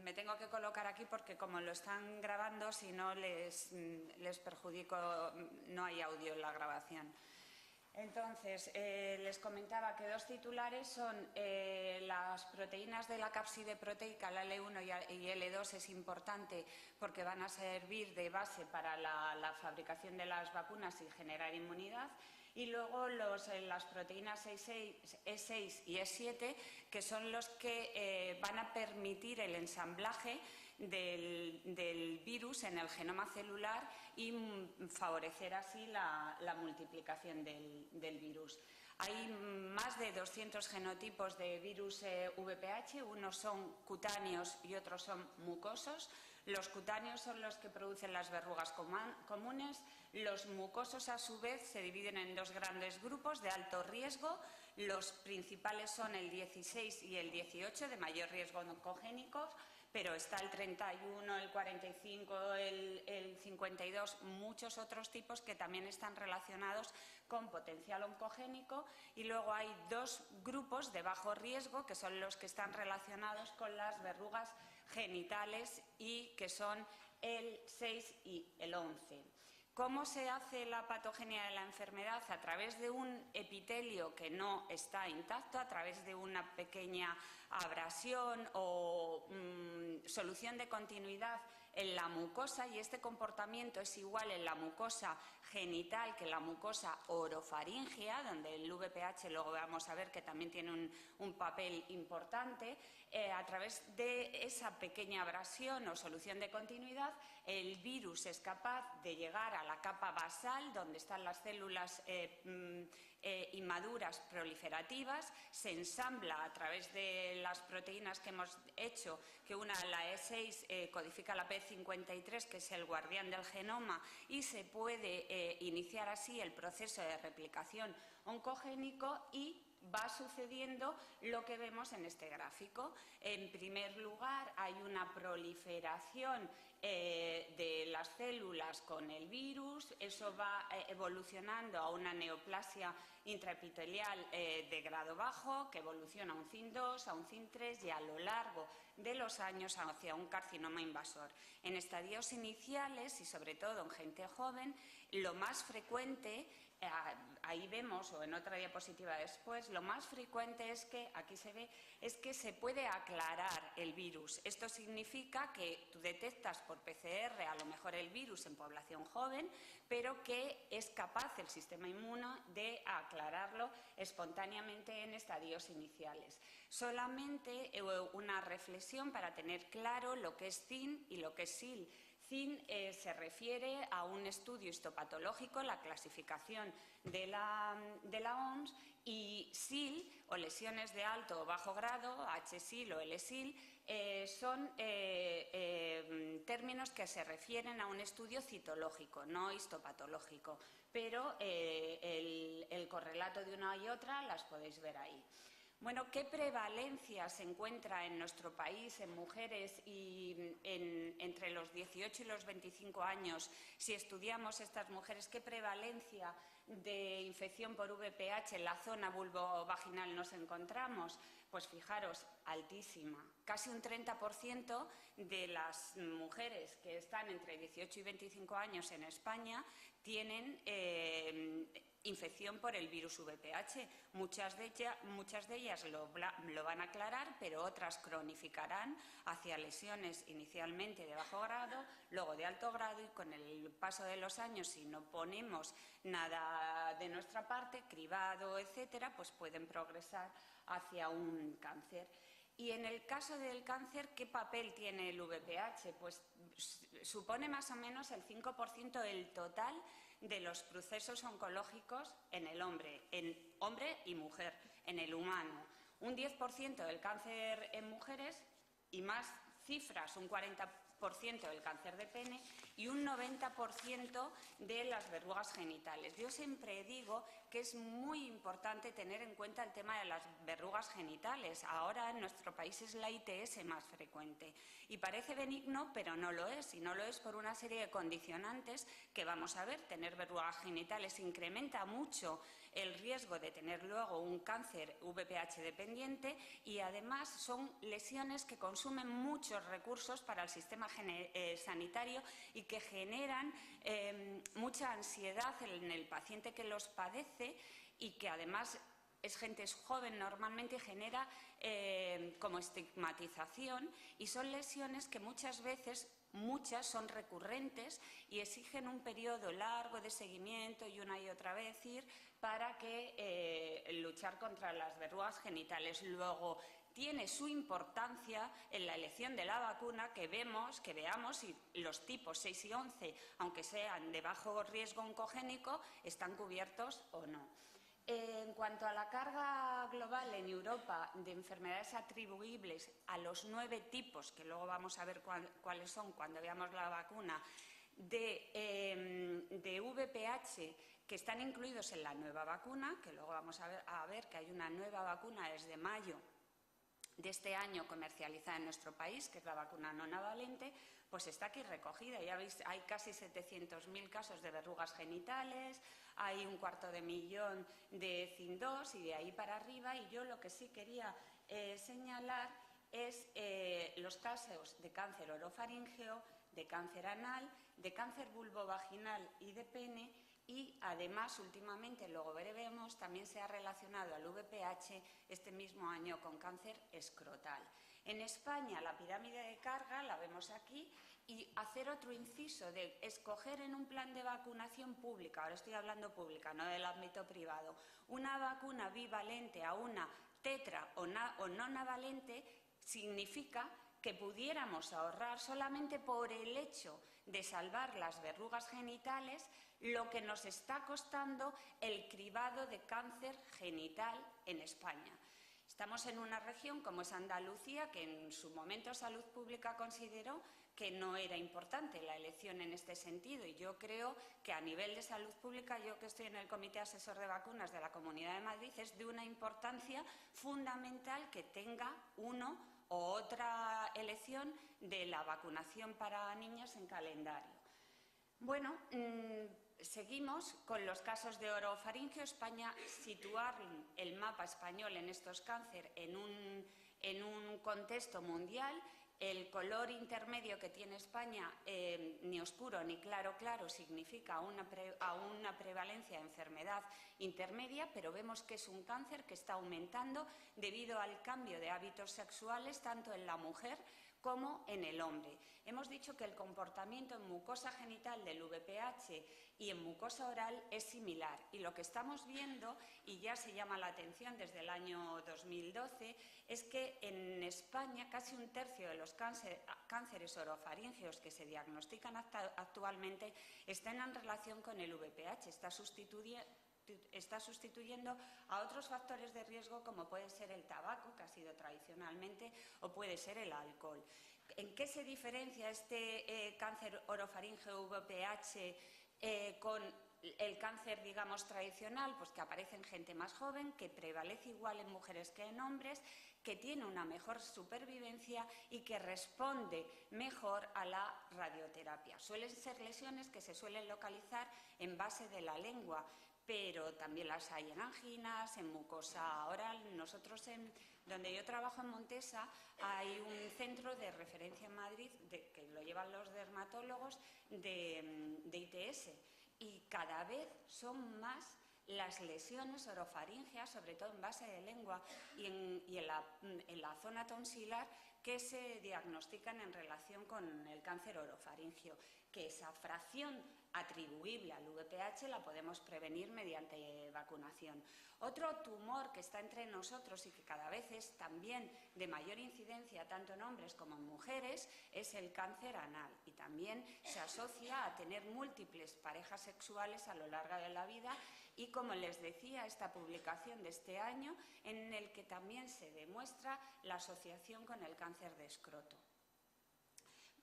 me tengo que colocar aquí porque como lo están grabando, si no les perjudico, no hay audio en la grabación. Entonces, les comentaba que dos titulares son las proteínas de la cápside proteica, la L1 y L2 es importante porque van a servir de base para la fabricación de las vacunas y generar inmunidad. Y luego las proteínas E6 y E7, que son los que van a permitir el ensamblaje del virus en el genoma celular y favorecer así la multiplicación del virus. Hay más de 200 genotipos de virus VPH, unos son cutáneos y otros son mucosos. Los cutáneos son los que producen las verrugas comunes. Los mucosos, a su vez, se dividen en dos grandes grupos de alto riesgo. Los principales son el 16 y el 18, de mayor riesgo oncogénico, pero está el 31, el 45, el 52, muchos otros tipos que también están relacionados con potencial oncogénico. Y luego hay dos grupos de bajo riesgo, que son los que están relacionados con las verrugas genitales y que son el 6 y el 11. ¿Cómo se hace la patogenia de la enfermedad? A través de un epitelio que no está intacto, a través de una pequeña abrasión o solución de continuidad en la mucosa, y este comportamiento es igual en la mucosa genital que en la mucosa orofaríngea, donde el VPH luego vamos a ver que también tiene un papel importante. A través de esa pequeña abrasión o solución de continuidad, el virus es capaz de llegar a la capa basal, donde están las células inmaduras proliferativas, se ensambla a través de las proteínas que hemos hecho, que una, la E6, codifica la P53, que es el guardián del genoma, y se puede iniciar así el proceso de replicación oncogénico y va sucediendo lo que vemos en este gráfico. En primer lugar, hay una proliferación de las células con el virus, eso va evolucionando a una neoplasia intraepitelial de grado bajo, que evoluciona a un CIN2, a un CIN3 y a lo largo de los años hacia un carcinoma invasor. En estadios iniciales y sobre todo en gente joven, lo más frecuente, ahí vemos, o en otra diapositiva después, lo más frecuente es que, aquí se ve, es que se puede aclarar el virus. Esto significa que tú detectas por PCR a lo mejor el virus en población joven, pero que es capaz el sistema inmuno de aclararlo espontáneamente en estadios iniciales. Solamente una reflexión para tener claro lo que es CIN y lo que es SIL. CIN se refiere a un estudio histopatológico, la clasificación de la OMS, y SIL, o lesiones de alto o bajo grado, HSIL o LSIL, son términos que se refieren a un estudio citológico, no histopatológico, pero el correlato de una y otra las podéis ver ahí. Bueno, ¿qué prevalencia se encuentra en nuestro país en mujeres y entre los 18 y los 25 años? Si estudiamos estas mujeres, ¿qué prevalencia de infección por VPH en la zona vulvovaginal nos encontramos? Pues fijaros, altísima. Casi un 30% de las mujeres que están entre 18 y 25 años en España tienen infección por el virus VPH. Muchas de ellas lo van a aclarar, pero otras cronificarán hacia lesiones inicialmente de bajo grado, luego de alto grado, y con el paso de los años, si no ponemos nada de nuestra parte, cribado, etcétera, pues pueden progresar hacia un cáncer. Y en el caso del cáncer, ¿qué papel tiene el VPH? Pues supone más o menos el 5% del total de los procesos oncológicos en el hombre y mujer, en el humano. Un 10% del cáncer en mujeres y más cifras, un 40% del cáncer de pene y un 90% de las verrugas genitales. Yo siempre digo que es muy importante tener en cuenta el tema de las verrugas genitales. Ahora en nuestro país es la ITS más frecuente y parece benigno, pero no lo es, y no lo es por una serie de condicionantes que vamos a ver. Tener verrugas genitales incrementa mucho el riesgo de tener luego un cáncer VPH dependiente y además son lesiones que consumen muchos recursos para el sistema sanitario y que generan mucha ansiedad en el paciente que los padece y que además es gente joven normalmente y genera como estigmatización, y son lesiones que muchas son recurrentes y exigen un periodo largo de seguimiento y una y otra vez ir para luchar contra las verrugas genitales. Luego, tiene su importancia en la elección de la vacuna que veamos si los tipos 6 y 11, aunque sean de bajo riesgo oncogénico, están cubiertos o no. En cuanto a la carga global en Europa de enfermedades atribuibles a los 9 tipos, que luego vamos a ver cuáles son cuando veamos la vacuna, de VPH que están incluidos en la nueva vacuna, que luego vamos a ver que hay una nueva vacuna desde mayo de este año comercializada en nuestro país, que es la vacuna nonavalente, pues está aquí recogida. Ya veis, hay casi 700.000 casos de verrugas genitales, hay 250.000 de CIN2 y de ahí para arriba. Y yo lo que sí quería señalar es los casos de cáncer orofaríngeo, de cáncer anal, de cáncer vulvovaginal y de pene. Y además, últimamente, luego veremos, también se ha relacionado al VPH este mismo año con cáncer escrotal. En España, la pirámide de carga, la vemos aquí, y hacer otro inciso de escoger en un plan de vacunación pública, ahora estoy hablando pública, no del ámbito privado, una vacuna bivalente a una tetra o nonavalente, significa que pudiéramos ahorrar solamente por el hecho de salvar las verrugas genitales lo que nos está costando el cribado de cáncer genital en España. Estamos en una región como es Andalucía, que en su momento Salud Pública consideró que no era importante la elección en este sentido, y yo creo que a nivel de salud pública, yo que estoy en el Comité Asesor de Vacunas de la Comunidad de Madrid, es de una importancia fundamental que tenga uno o otra elección de la vacunación para niñas en calendario. Bueno, seguimos con los casos de orofaríngeo. España, situar el mapa español en estos cánceres en un contexto mundial. El color intermedio que tiene España, ni oscuro ni claro, significa a una prevalencia de enfermedad intermedia, pero vemos que es un cáncer que está aumentando debido al cambio de hábitos sexuales tanto en la mujer como en el hombre. Hemos dicho que el comportamiento en mucosa genital del VPH y en mucosa oral es similar, y lo que estamos viendo, y ya se llama la atención desde el año 2012, es que en España casi un tercio de los cánceres orofaríngeos que se diagnostican actualmente están en relación con el VPH. Está sustituyendo a otros factores de riesgo como puede ser el tabaco, que ha sido tradicionalmente, o puede ser el alcohol. ¿En qué se diferencia este cáncer orofaríngeo VPH con el cáncer, digamos, tradicional? Pues que aparece en gente más joven, que prevalece igual en mujeres que en hombres, que tiene una mejor supervivencia y que responde mejor a la radioterapia. Suelen ser lesiones que se suelen localizar en base de la lengua, pero también las hay en anginas, en mucosa oral. Nosotros, donde yo trabajo en Montesa, hay un centro de referencia en Madrid que lo llevan los dermatólogos de ITS, y cada vez son más las lesiones orofaríngeas, sobre todo en base de lengua y en la zona tonsilar, que se diagnostican en relación con el cáncer orofaríngeo, que esa fracción atribuible al VPH la podemos prevenir mediante vacunación. Otro tumor que está entre nosotros y que cada vez es también de mayor incidencia tanto en hombres como en mujeres es el cáncer anal, y también se asocia a tener múltiples parejas sexuales a lo largo de la vida, y como les decía, esta publicación de este año en el que también se demuestra la asociación con el cáncer de escroto.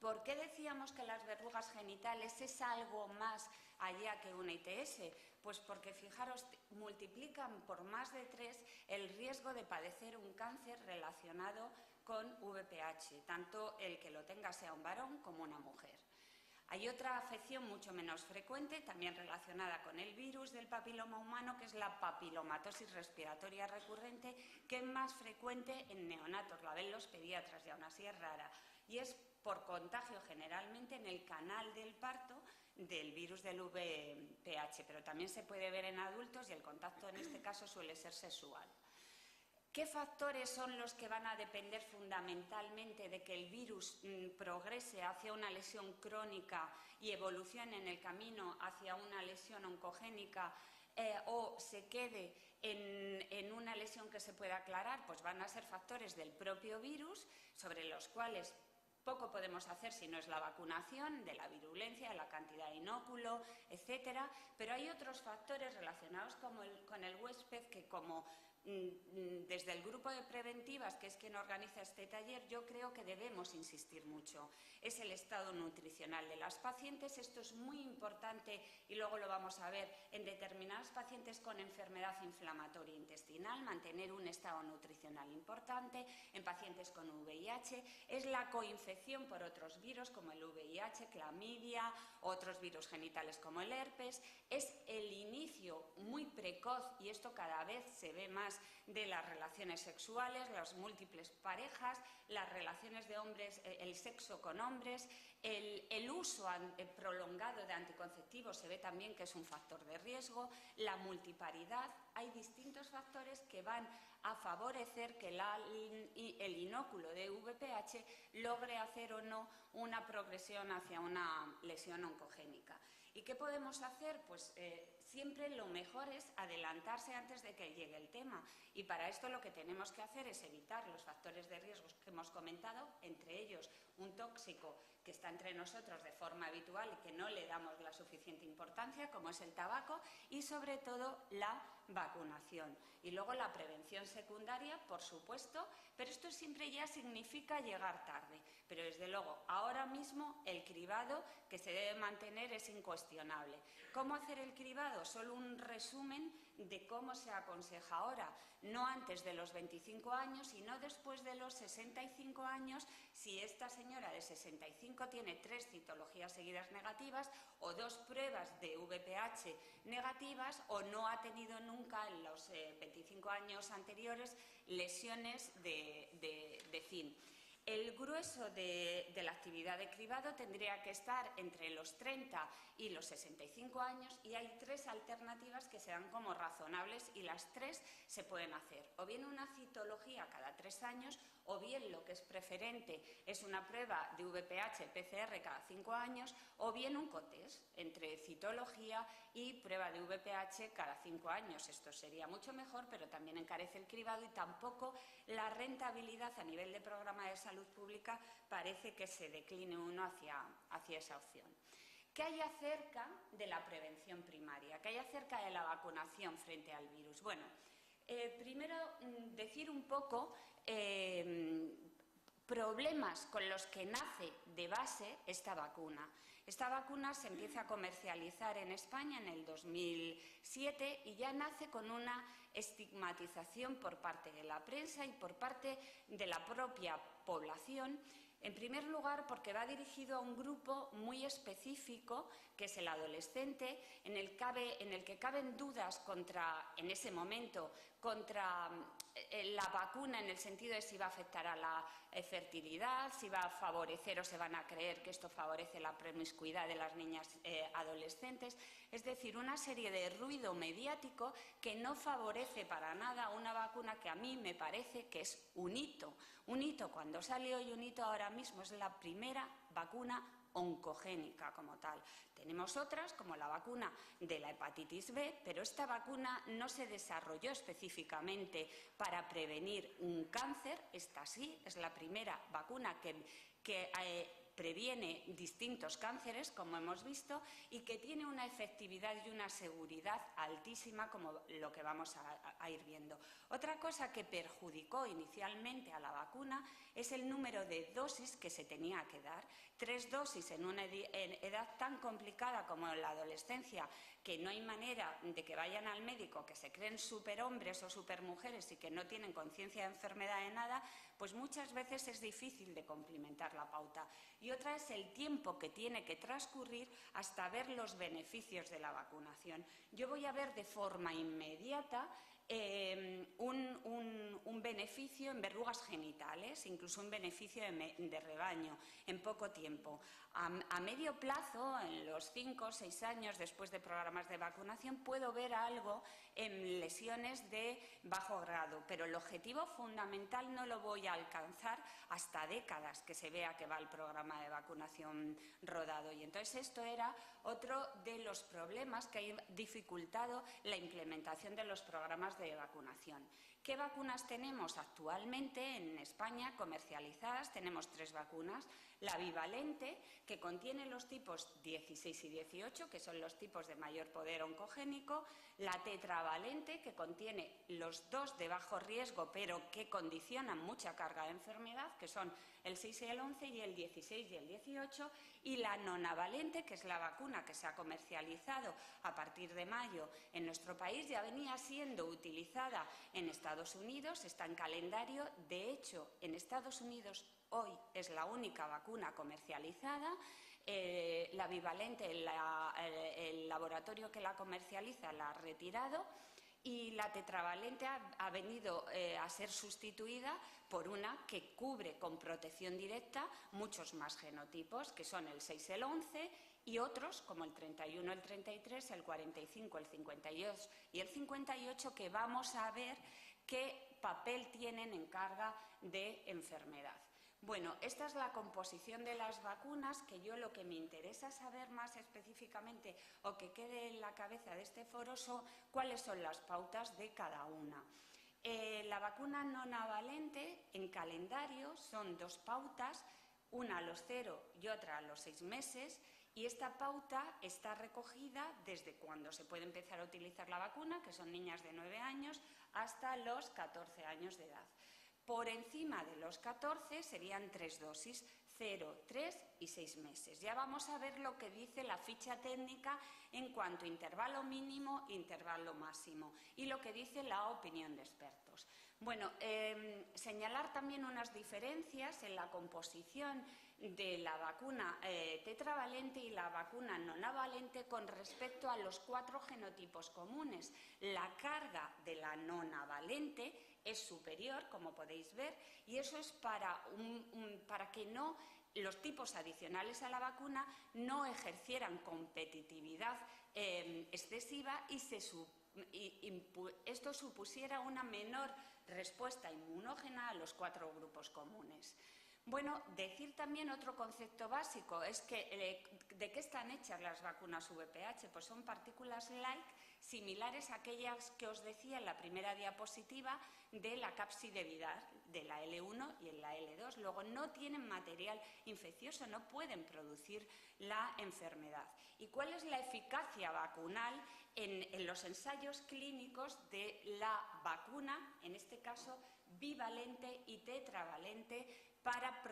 ¿Por qué decíamos que las verrugas genitales es algo más allá que una ITS? Pues porque, fijaros, multiplican por más de 3 el riesgo de padecer un cáncer relacionado con VPH, tanto el que lo tenga sea un varón como una mujer. Hay otra afección mucho menos frecuente, también relacionada con el virus del papiloma humano, que es la papilomatosis respiratoria recurrente, que es más frecuente en neonatos, la ven los pediatras y aún así es rara. Y es por contagio generalmente en el canal del parto del virus del VPH, pero también se puede ver en adultos y el contacto en este caso suele ser sexual. ¿Qué factores son los que van a depender fundamentalmente de que el virus progrese hacia una lesión crónica y evolucione en el camino hacia una lesión oncogénica o se quede en una lesión que se pueda aclarar? Pues van a ser factores del propio virus, sobre los cuales poco podemos hacer si no es la vacunación, de la virulencia, de la cantidad de inóculo, etcétera. Pero hay otros factores relacionados con el huésped que, como desde el grupo de preventivas, que es quien organiza este taller, yo creo que debemos insistir mucho. Es el estado nutricional de las pacientes. Esto es muy importante y luego lo vamos a ver en determinados pacientes con enfermedad inflamatoria intestinal, mantener un estado nutricional importante. En pacientes con VIH es la coinfección por otros virus como el VIH, clamidia, otros virus genitales como el herpes. Es el inicio muy precoz, y esto cada vez se ve más, de las relaciones sexuales, las múltiples parejas, las relaciones de hombres, el sexo con hombres, el uso prolongado de anticonceptivos se ve también que es un factor de riesgo, la multiparidad. Hay distintos factores que van a favorecer que el inóculo de VPH logre hacer o no una progresión hacia una lesión oncogénica. ¿Y qué podemos hacer? Pues siempre lo mejor es adelantarse antes de que llegue el tema. Y para esto lo que tenemos que hacer es evitar los factores de riesgo que hemos comentado, entre ellos un tóxico que está entre nosotros de forma habitual y que no le damos la suficiente importancia, como es el tabaco, y sobre todo la vacunación. Y luego la prevención secundaria, por supuesto, pero esto siempre ya significa llegar tarde. Pero desde luego, ahora mismo el cribado que se debe mantener es incuestionable. ¿Cómo hacer el cribado? Solo un resumen de cómo se aconseja ahora. No antes de los 25 años, sino después de los 65 años, si esta señora de 65 tiene 3 citologías seguidas negativas o 2 pruebas de VPH negativas o no ha tenido nunca en los 25 años anteriores lesiones de CIN. El grueso de la actividad de cribado tendría que estar entre los 30 y los 65 años y hay 3 alternativas que se dan como razonables y las 3 se pueden hacer. O bien una citología cada 3 años o bien lo que es preferente es una prueba de VPH-PCR cada 5 años o bien un cotest entre citología y prueba de VPH cada 5 años. Esto sería mucho mejor, pero también encarece el cribado y tampoco la rentabilidad a nivel de programa de salud pública parece que se decline uno hacia esa opción. ¿Qué hay acerca de la prevención primaria? ¿Qué hay acerca de la vacunación frente al virus? Bueno, primero decir un poco problemas con los que nace de base esta vacuna. Esta vacuna se empieza a comercializar en España en el 2007 y ya nace con una estigmatización por parte de la prensa y por parte de la propia población. En primer lugar, porque va dirigido a un grupo muy específico, que es el adolescente, en el que caben dudas en ese momento, contra la vacuna en el sentido de si va a afectar a la fertilidad, si va a favorecer o se van a creer que esto favorece la promiscuidad de las niñas adolescentes. Es decir, una serie de ruido mediático que no favorece para nada una vacuna que a mí me parece que es un hito. Un hito cuando salió y un hito ahora mismo, es la primera vacuna oncogénica como tal. Tenemos otras, como la vacuna de la hepatitis B, pero esta vacuna no se desarrolló específicamente para prevenir un cáncer. Esta sí, es la primera vacuna que previene distintos cánceres, como hemos visto, y que tiene una efectividad y una seguridad altísima, como lo que vamos a ir viendo. Otra cosa que perjudicó inicialmente a la vacuna es el número de dosis que se tenía que dar. 3 dosis en una edad tan complicada como la adolescencia, que no hay manera de que vayan al médico, que se creen superhombres o supermujeres y que no tienen conciencia de enfermedad de nada, pues muchas veces es difícil de cumplimentar la pauta. y otra es el tiempo que tiene que transcurrir hasta ver los beneficios de la vacunación. Yo voy a ver de forma inmediata un beneficio en verrugas genitales, incluso un beneficio de rebaño en poco tiempo. A medio plazo, en los 5 o 6 años después de programas de vacunación, puedo ver algo en lesiones de bajo grado, pero el objetivo fundamental no lo voy a alcanzar hasta décadas que se vea que va el programa de vacunación rodado. Y entonces esto era otro de los problemas que ha dificultado la implementación de los programas de vacunación. ¿Qué vacunas tenemos actualmente en España comercializadas? Tenemos 3 vacunas. La bivalente, que contiene los tipos 16 y 18, que son los tipos de mayor poder oncogénico. La tetravalente, que contiene los 2 de bajo riesgo, pero que condicionan mucha carga de enfermedad, que son el 6 y el 11 y el 16 y el 18. Y la nonavalente, que es la vacuna que se ha comercializado a partir de mayo en nuestro país, ya venía siendo utilizada en Estados Unidos, está en calendario. De hecho, en Estados Unidos hoy es la única vacuna comercializada. La bivalente, el laboratorio que la comercializa la ha retirado, y la tetravalente ha venido a ser sustituida por una que cubre con protección directa muchos más genotipos, que son el 6, el 11 y otros como el 31, el 33, el 45, el 52 y el 58, que vamos a ver qué papel tienen en carga de enfermedad. Bueno, esta es la composición de las vacunas, que yo lo que me interesa saber más específicamente o que quede en la cabeza de este foro son cuáles son las pautas de cada una. La vacuna nonavalente en calendario son 2 pautas, una a los 0 y otra a los 6 meses, y esta pauta está recogida desde cuando se puede empezar a utilizar la vacuna, que son niñas de 9 años, hasta los 14 años de edad. Por encima de los 14 serían 3 dosis, 0, 3 y 6 meses. Ya vamos a ver lo que dice la ficha técnica en cuanto a intervalo mínimo e intervalo máximo y lo que dice la opinión de expertos. Bueno, señalar también unas diferencias en la composición de la vacuna tetravalente y la vacuna nonavalente con respecto a los 4 genotipos comunes. La carga de la nonavalente es superior, como podéis ver, y eso es para que los tipos adicionales a la vacuna no ejercieran competitividad excesiva y esto supusiera una menor respuesta inmunógena a los 4 grupos comunes. Bueno, decir también otro concepto básico es que ¿de qué están hechas las vacunas VPH? Pues son partículas like similares a aquellas que os decía en la primera diapositiva de la cápside viral, de la L1 y en la L2. Luego no tienen material infeccioso, no pueden producir la enfermedad. ¿Y cuál es la eficacia vacunal en los ensayos clínicos de la vacuna, en este caso bivalente y tetravalente, para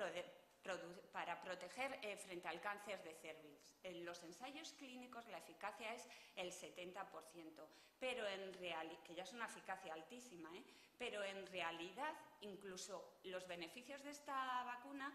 proteger frente al cáncer de cérvix? En los ensayos clínicos la eficacia es el 70%, pero que ya es una eficacia altísima, pero en realidad incluso los beneficios de esta vacuna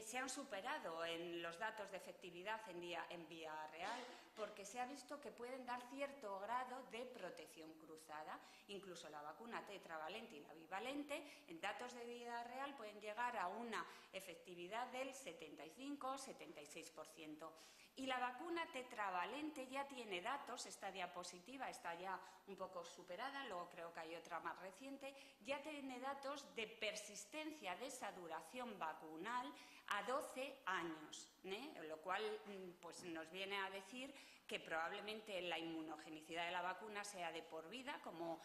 se han superado en los datos de efectividad en vía real, porque se ha visto que pueden dar cierto grado de protección cruzada. Incluso la vacuna tetravalente y la bivalente, en datos de vida real, pueden llegar a una efectividad del 75-76%. Y la vacuna tetravalente ya tiene datos, esta diapositiva está ya un poco superada, luego creo que hay otra más reciente, ya tiene datos de persistencia de esa duración vacunal a 12 años, lo cual pues, nos viene a decir que probablemente la inmunogenicidad de la vacuna sea de por vida, como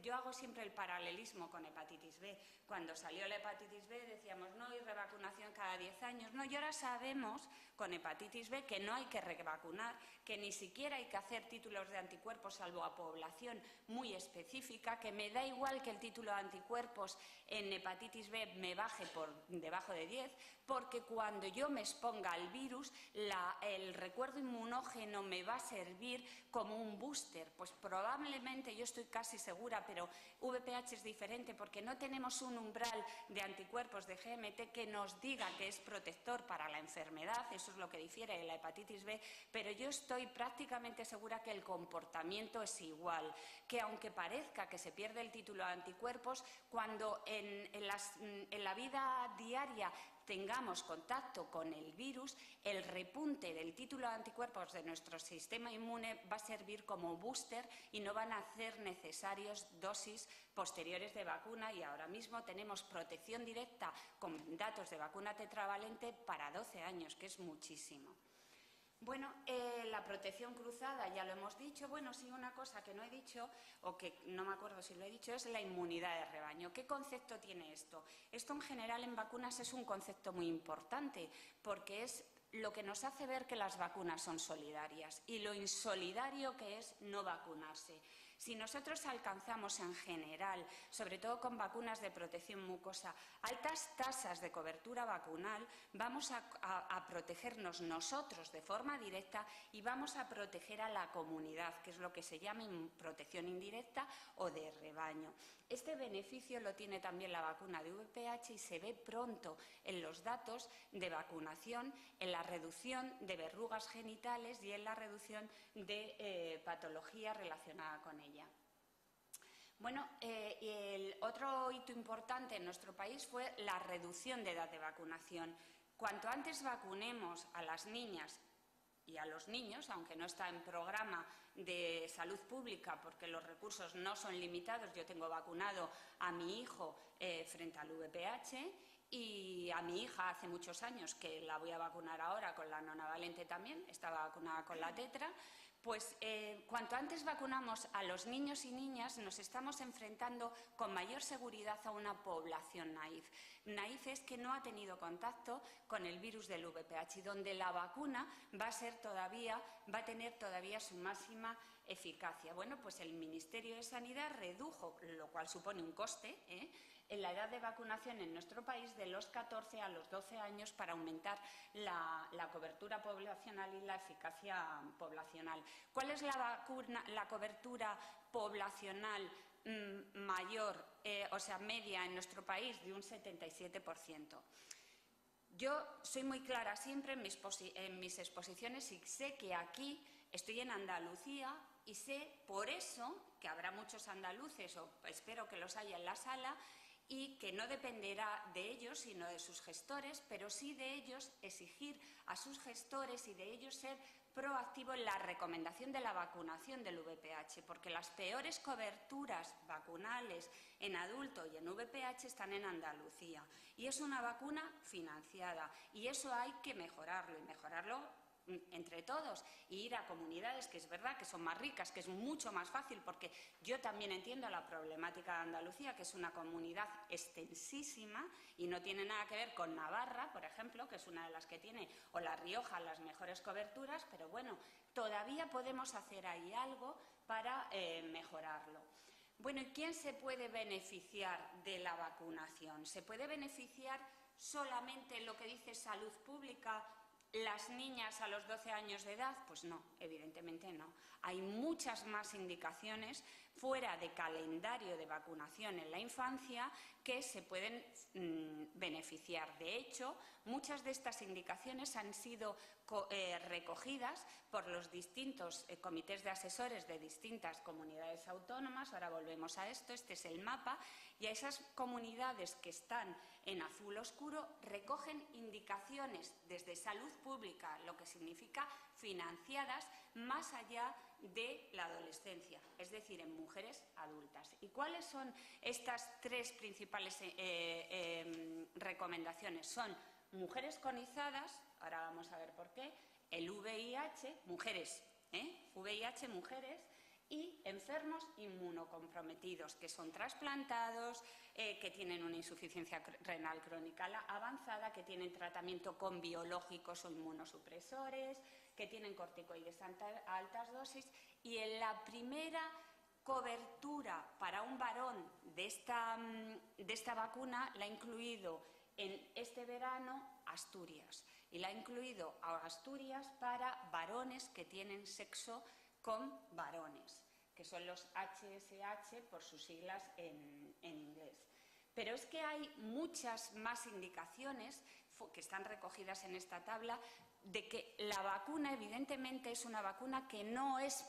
yo hago siempre el paralelismo con hepatitis B. Cuando salió la hepatitis B decíamos no hay revacunación cada 10 años, no, y ahora sabemos con hepatitis B que no hay que revacunar, que ni siquiera hay que hacer títulos de anticuerpos salvo a población muy específica, que me da igual que el título de anticuerpos en hepatitis B me baje por debajo de 10, porque cuando yo me exponga al virus, el recuerdo inmunógeno patógeno me va a servir como un booster? Pues probablemente, yo estoy casi segura, pero VPH es diferente porque no tenemos un umbral de anticuerpos de GMT que nos diga que es protector para la enfermedad, eso es lo que difiere de la hepatitis B, pero yo estoy prácticamente segura que el comportamiento es igual, que aunque parezca que se pierde el título de anticuerpos, cuando en la vida diaria tengamos contacto con el virus, el repunte del título de anticuerpos de nuestro sistema inmune va a servir como booster y no van a ser necesarios dosis posteriores de vacuna, y ahora mismo tenemos protección directa con datos de vacuna tetravalente para 12 años, que es muchísimo. Bueno, la protección cruzada, ya lo hemos dicho. Bueno, sí, una cosa que no he dicho, o que no me acuerdo si lo he dicho, es la inmunidad de rebaño. ¿Qué concepto tiene esto? Esto en general en vacunas es un concepto muy importante, porque es lo que nos hace ver que las vacunas son solidarias y lo insolidario que es no vacunarse. Si nosotros alcanzamos en general, sobre todo con vacunas de protección mucosa, altas tasas de cobertura vacunal, vamos a protegernos nosotros de forma directa y vamos a proteger a la comunidad, que es lo que se llama protección indirecta o de rebaño. Este beneficio lo tiene también la vacuna de VPH y se ve pronto en los datos de vacunación, en la reducción de verrugas genitales y en la reducción de patología relacionada con ella. Bueno, el otro hito importante en nuestro país fue la reducción de edad de vacunación. Cuanto antes vacunemos a las niñas y a los niños, aunque no está en programa de salud pública porque los recursos no son limitados, yo tengo vacunado a mi hijo frente al VPH y a mi hija hace muchos años, que la voy a vacunar ahora con la nonavalente también, estaba vacunada con la tetra. Pues cuanto antes vacunamos a los niños y niñas, nos estamos enfrentando con mayor seguridad a una población naïf. Naïf es que no ha tenido contacto con el virus del VPH y donde la vacuna va a tener todavía su máxima eficacia. Bueno, pues el Ministerio de Sanidad redujo, lo cual supone un coste, en la edad de vacunación en nuestro país de los 14 a los 12 años para aumentar la cobertura poblacional y la eficacia poblacional. ¿Cuál es la cobertura poblacional mayor, o sea, media en nuestro país? De un 77%. Yo soy muy clara siempre en mis exposiciones y sé que aquí estoy en Andalucía y sé por eso que habrá muchos andaluces, o espero que los haya en la sala, y que no dependerá de ellos, sino de sus gestores, pero sí de ellos exigir a sus gestores y de ellos ser proactivo en la recomendación de la vacunación del VPH, porque las peores coberturas vacunales en adulto y en VPH están en Andalucía. Y es una vacuna financiada y eso hay que mejorarlo y mejorarlo entre todos, y ir a comunidades que es verdad que son más ricas, que es mucho más fácil, porque yo también entiendo la problemática de Andalucía, que es una comunidad extensísima y no tiene nada que ver con Navarra, por ejemplo, que es una de las que tiene, o La Rioja, las mejores coberturas, pero bueno, todavía podemos hacer ahí algo para mejorarlo. Bueno, ¿y quién se puede beneficiar de la vacunación? ¿Se puede beneficiar solamente lo que dice Salud Pública, las niñas a los 12 años de edad? Pues no, evidentemente no. Hay muchas más indicaciones fuera de calendario de vacunación en la infancia que se pueden beneficiar. De hecho, muchas de estas indicaciones han sido recogidas por los distintos comités de asesores de distintas comunidades autónomas. Ahora volvemos a esto, este es el mapa, y a esas comunidades que están en azul oscuro recogen indicaciones desde salud pública, lo que significa financiadas más allá de la adolescencia, es decir, en mujeres adultas. ¿Y cuáles son estas tres principales recomendaciones? Son mujeres conizadas, ahora vamos a ver por qué, el VIH, mujeres, VIH, mujeres, y enfermos inmunocomprometidos, que son trasplantados, que tienen una insuficiencia renal crónica avanzada, que tienen tratamiento con biológicos o inmunosupresores, que tienen corticoides a altas dosis. Y en la primera cobertura para un varón de esta vacuna la ha incluido en este verano Asturias. y la ha incluido a Asturias para varones que tienen sexo con varones, que son los HSH por sus siglas en inglés. Pero es que hay muchas más indicaciones que están recogidas en esta tabla de que la vacuna evidentemente es una vacuna que no es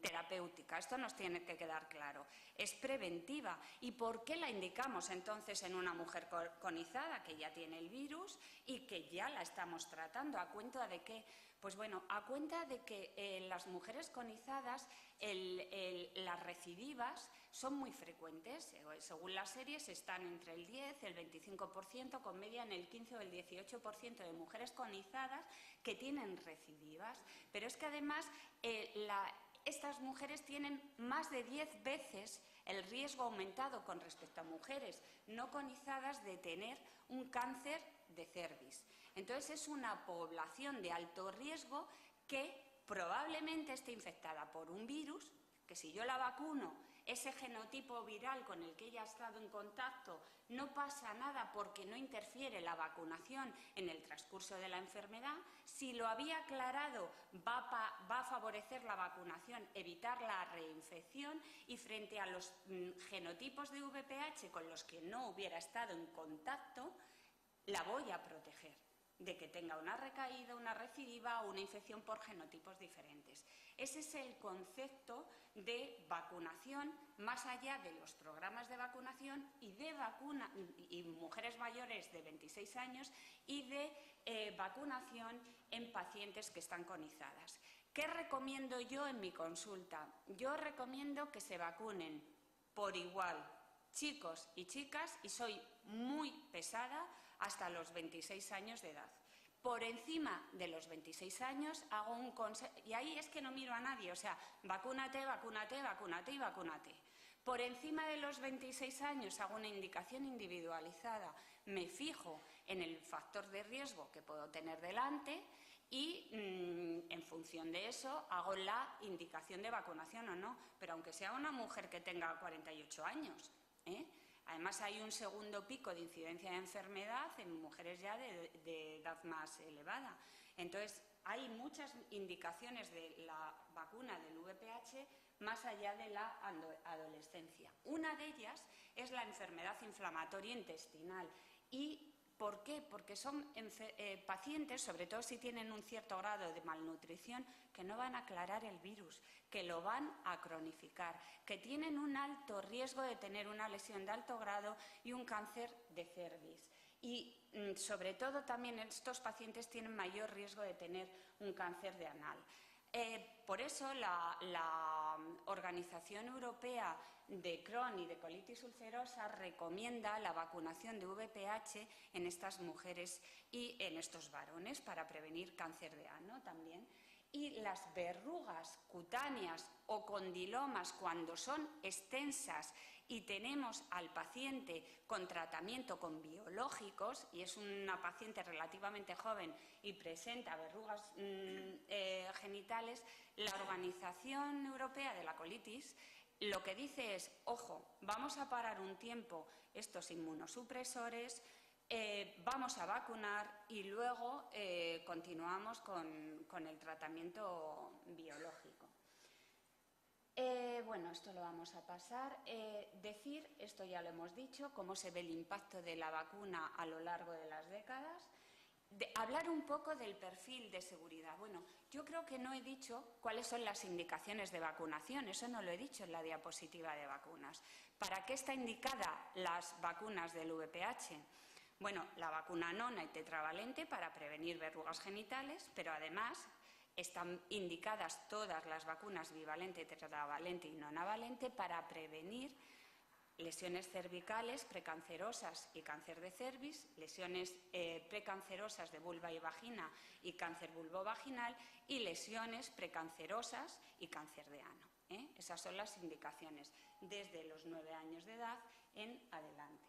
terapéutica. Esto nos tiene que quedar claro. Es preventiva. ¿Y por qué la indicamos entonces en una mujer conizada que ya tiene el virus y que ya la estamos tratando? ¿A cuenta de qué? Pues bueno, a cuenta de que las mujeres conizadas, las recidivas son muy frecuentes. Según las series están entre el 10 y el 25%, con media en el 15 o el 18% de mujeres conizadas que tienen recidivas. Pero es que además estas mujeres tienen más de 10 veces el riesgo aumentado con respecto a mujeres no conizadas de tener un cáncer de cervix. Entonces es una población de alto riesgo que probablemente esté infectada por un virus, que si yo la vacuno, ese genotipo viral con el que ella ha estado en contacto, no pasa nada porque no interfiere la vacunación en el transcurso de la enfermedad. Si lo había aclarado, va a favorecer la vacunación, evitar la reinfección, y frente a los genotipos de VPH con los que no hubiera estado en contacto, la voy a proteger de que tenga una recaída, una recidiva o una infección por genotipos diferentes. Ese es el concepto de vacunación, más allá de los programas de vacunación y mujeres mayores de 26 años y de vacunación en pacientes que están conizadas. ¿Qué recomiendo yo en mi consulta? Yo recomiendo que se vacunen por igual chicos y chicas, y soy muy pesada, hasta los 26 años de edad. Por encima de los 26 años hago un consejo, y ahí es que no miro a nadie, o sea, vacúnate, vacúnate, vacúnate y vacúnate. Por encima de los 26 años hago una indicación individualizada, me fijo en el factor de riesgo que puedo tener delante y en función de eso hago la indicación de vacunación o no, pero aunque sea una mujer que tenga 48 años, Además, hay un segundo pico de incidencia de enfermedad en mujeres ya de edad más elevada. Entonces, hay muchas indicaciones de la vacuna del VPH más allá de la adolescencia. Una de ellas es la enfermedad inflamatoria intestinal. ¿Y por qué? Porque son pacientes, sobre todo si tienen un cierto grado de malnutrición, que no van a aclarar el virus, que lo van a cronificar, que tienen un alto riesgo de tener una lesión de alto grado y un cáncer de cervix. Y sobre todo también estos pacientes tienen mayor riesgo de tener un cáncer de anal. Por eso la Organización Europea de Crohn y de colitis ulcerosa recomienda la vacunación de VPH en estas mujeres y en estos varones para prevenir cáncer de ano también. Y las verrugas cutáneas o condilomas, cuando son extensas y tenemos al paciente con tratamiento con biológicos, y es una paciente relativamente joven y presenta verrugas genitales, la Organización Europea de la Colitis lo que dice es, ojo, vamos a parar un tiempo estos inmunosupresores, vamos a vacunar y luego continuamos con el tratamiento biológico. Bueno, esto lo vamos a pasar. Decir, esto ya lo hemos dicho, cómo se ve el impacto de la vacuna a lo largo de las décadas. Hablar un poco del perfil de seguridad. Bueno, yo creo que no he dicho cuáles son las indicaciones de vacunación, eso no lo he dicho en la diapositiva de vacunas. ¿Para qué está indicada las vacunas del VPH? Bueno, la vacuna nona y tetravalente para prevenir verrugas genitales, pero además están indicadas todas las vacunas bivalente, tetravalente y nonavalente para prevenir lesiones cervicales precancerosas y cáncer de cervix, lesiones precancerosas de vulva y vagina y cáncer vulvovaginal y lesiones precancerosas y cáncer de ano. Esas son las indicaciones desde los 9 años de edad en adelante.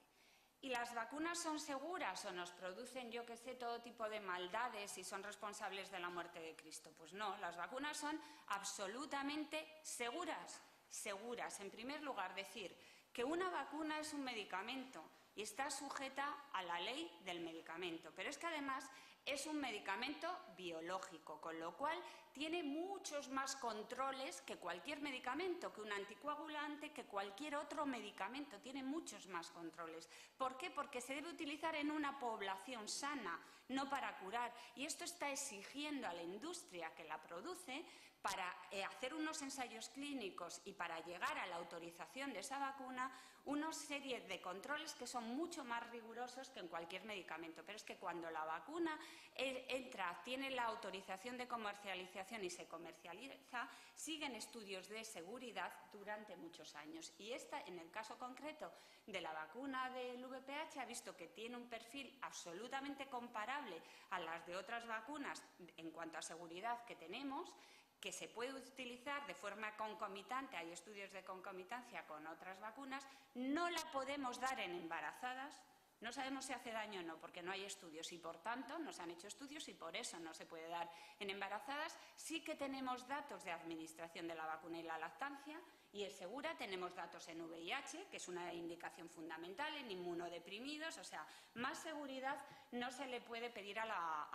¿Y las vacunas son seguras o nos producen, yo que sé, todo tipo de maldades y son responsables de la muerte de Cristo? Pues no, las vacunas son absolutamente seguras. Seguras. En primer lugar, decir que una vacuna es un medicamento y está sujeta a la ley del medicamento. Pero es que además es un medicamento biológico, con lo cual tiene muchos más controles que cualquier medicamento, que un anticoagulante, que cualquier otro medicamento, tiene muchos más controles. ¿Por qué? Porque se debe utilizar en una población sana, no para curar. Y esto está exigiendo a la industria que la produce para hacer unos ensayos clínicos y para llegar a la autorización de esa vacuna, una serie de controles que son mucho más rigurosos que en cualquier medicamento. Pero es que cuando la vacuna entra, tiene la autorización de comercialización y se comercializa, siguen estudios de seguridad durante muchos años. Y esta, en el caso concreto de la vacuna del VPH, ha visto que tiene un perfil absolutamente comparable a las de otras vacunas en cuanto a seguridad que tenemos, que se puede utilizar de forma concomitante, hay estudios de concomitancia con otras vacunas, no la podemos dar en embarazadas, no sabemos si hace daño o no, porque no hay estudios y, por tanto, no se han hecho estudios y por eso no se puede dar en embarazadas. Sí que tenemos datos de administración de la vacuna y la lactancia, y es segura. Tenemos datos en VIH, que es una indicación fundamental, en inmunodeprimidos, o sea, más seguridad no se le puede pedir a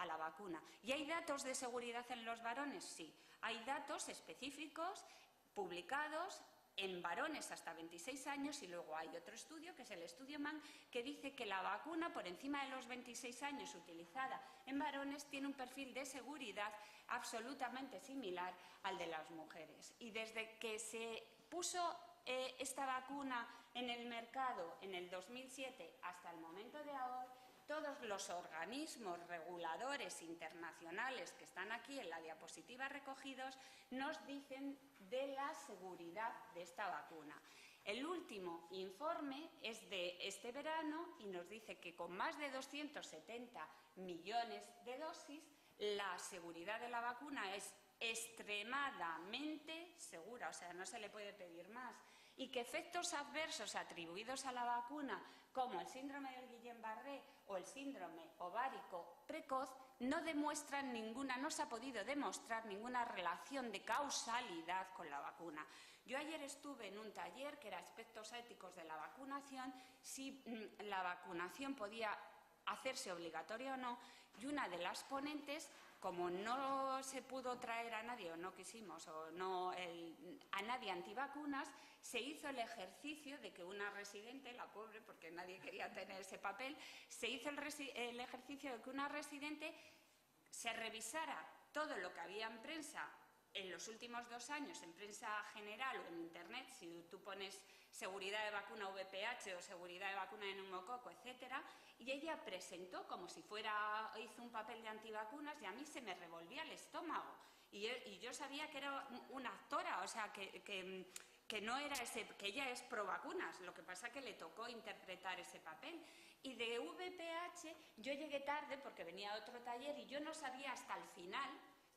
la vacuna. ¿Y hay datos de seguridad en los varones? Sí. Hay datos específicos publicados en varones hasta 26 años y luego hay otro estudio, que es el estudio Mann, que dice que la vacuna por encima de los 26 años utilizada en varones tiene un perfil de seguridad absolutamente similar al de las mujeres. Y desde que se puso esta vacuna en el mercado en el 2007 hasta el momento de ahora, todos los organismos reguladores internacionales que están aquí en la diapositiva recogidos nos dicen de la seguridad de esta vacuna. El último informe es de este verano y nos dice que con más de 270 millones de dosis, la seguridad de la vacuna es extremadamente segura, o sea, no se le puede pedir más. Y que efectos adversos atribuidos a la vacuna, como el síndrome del Guillain-Barré o el síndrome ovárico precoz, no demuestran ninguna, no se ha podido demostrar ninguna relación de causalidad con la vacuna. Yo ayer estuve en un taller que era aspectos éticos de la vacunación, si la vacunación podía hacerse obligatoria o no, y una de las ponentes, como no se pudo traer a nadie o no quisimos o no a nadie antivacunas, se hizo el ejercicio de que una residente, la pobre, porque nadie quería tener ese papel, se hizo el ejercicio de que una residente se revisara todo lo que había en prensa en los últimos 2 años, en prensa general o en Internet, si tú pones seguridad de vacuna VPH o seguridad de vacuna de neumococo, etcétera, y ella presentó como si hizo un papel de antivacunas y a mí se me revolvía el estómago. Y yo sabía que era una actora, o sea, que no era que ella es pro vacunas, lo que pasa que le tocó interpretar ese papel. Y de VPH yo llegué tarde porque venía a otro taller y yo no sabía hasta el final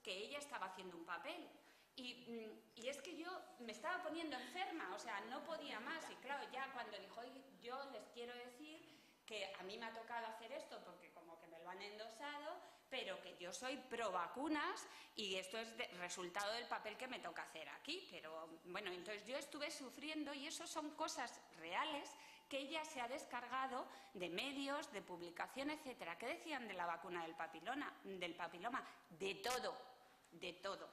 que ella estaba haciendo un papel. Y es que yo me estaba poniendo enferma, o sea, no podía más. Y claro, ya cuando dijo, yo les quiero decir que a mí me ha tocado hacer esto porque como que me lo han endosado, pero que yo soy pro vacunas y esto es resultado del papel que me toca hacer aquí. Pero bueno, entonces yo estuve sufriendo y eso son cosas reales que ella se ha descargado de medios, de publicación, etcétera. ¿Qué decían de la vacuna del papiloma? De todo, de todo.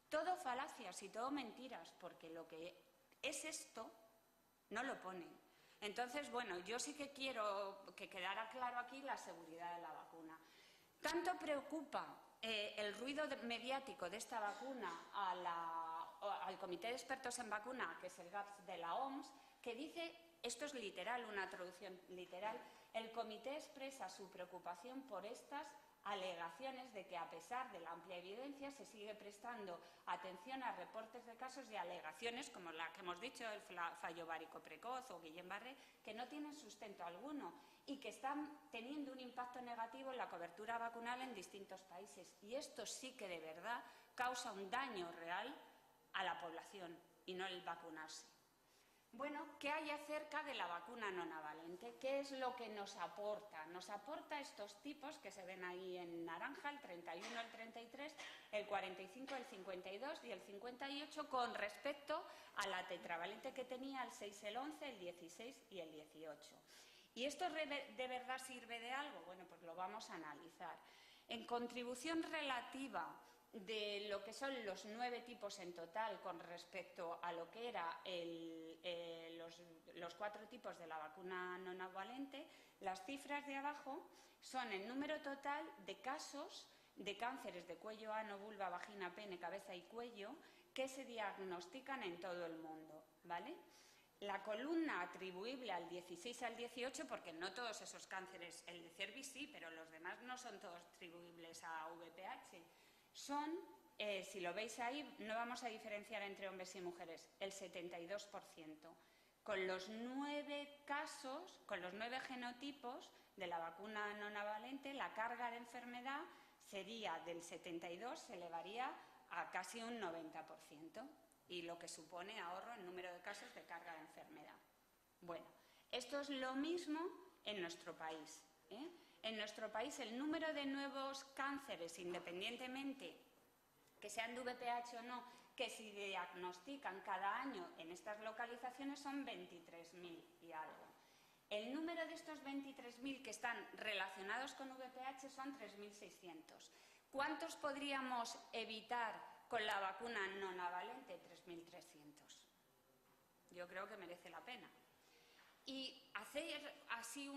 Todo falacias y todo mentiras, porque lo que es esto no lo ponen. Entonces, bueno, yo sí que quiero que quedara claro aquí la seguridad de la vacuna. Tanto preocupa el ruido mediático de esta vacuna al Comité de Expertos en Vacuna, que es el GAPS de la OMS, que dice, esto es literal, una traducción literal, el comité expresa su preocupación por estas alegaciones de que, a pesar de la amplia evidencia, se sigue prestando atención a reportes de casos y alegaciones, como la que hemos dicho, el fallo ovárico precoz o Guillain-Barré, que no tienen sustento alguno y que están teniendo un impacto negativo en la cobertura vacunal en distintos países. Y esto sí que de verdad causa un daño real a la población y no el vacunarse. Bueno, ¿qué hay acerca de la vacuna nonavalente? ¿Qué es lo que nos aporta? Nos aporta estos tipos que se ven ahí en naranja, el 31, el 33, el 45, el 52 y el 58 con respecto a la tetravalente que tenía el 6, el 11, el 16 y el 18. ¿Y esto de verdad sirve de algo? Bueno, pues lo vamos a analizar. En contribución relativa de lo que son los 9 tipos en total con respecto a lo que eran los 4 tipos de la vacuna nonavalente, las cifras de abajo son el número total de casos de cánceres de cuello, ano, vulva, vagina, pene, cabeza y cuello que se diagnostican en todo el mundo, ¿vale? La columna atribuible al 16 al 18, porque no todos esos cánceres, el de cervix sí, pero los demás no son todos atribuibles a VPH, son, si lo veis ahí, no vamos a diferenciar entre hombres y mujeres, el 72%. Con los 9 casos, con los 9 genotipos de la vacuna nonavalente, la carga de enfermedad sería del 72, se elevaría a casi un 90%, y lo que supone ahorro en número de casos de carga de enfermedad. Bueno, esto es lo mismo en nuestro país, ¿eh? En nuestro país el número de nuevos cánceres, independientemente que sean de VPH o no, que se diagnostican cada año en estas localizaciones son 23.000 y algo. El número de estos 23.000 que están relacionados con VPH son 3.600. ¿Cuántos podríamos evitar con la vacuna nonavalente? 3.300. Yo creo que merece la pena. Y hacer así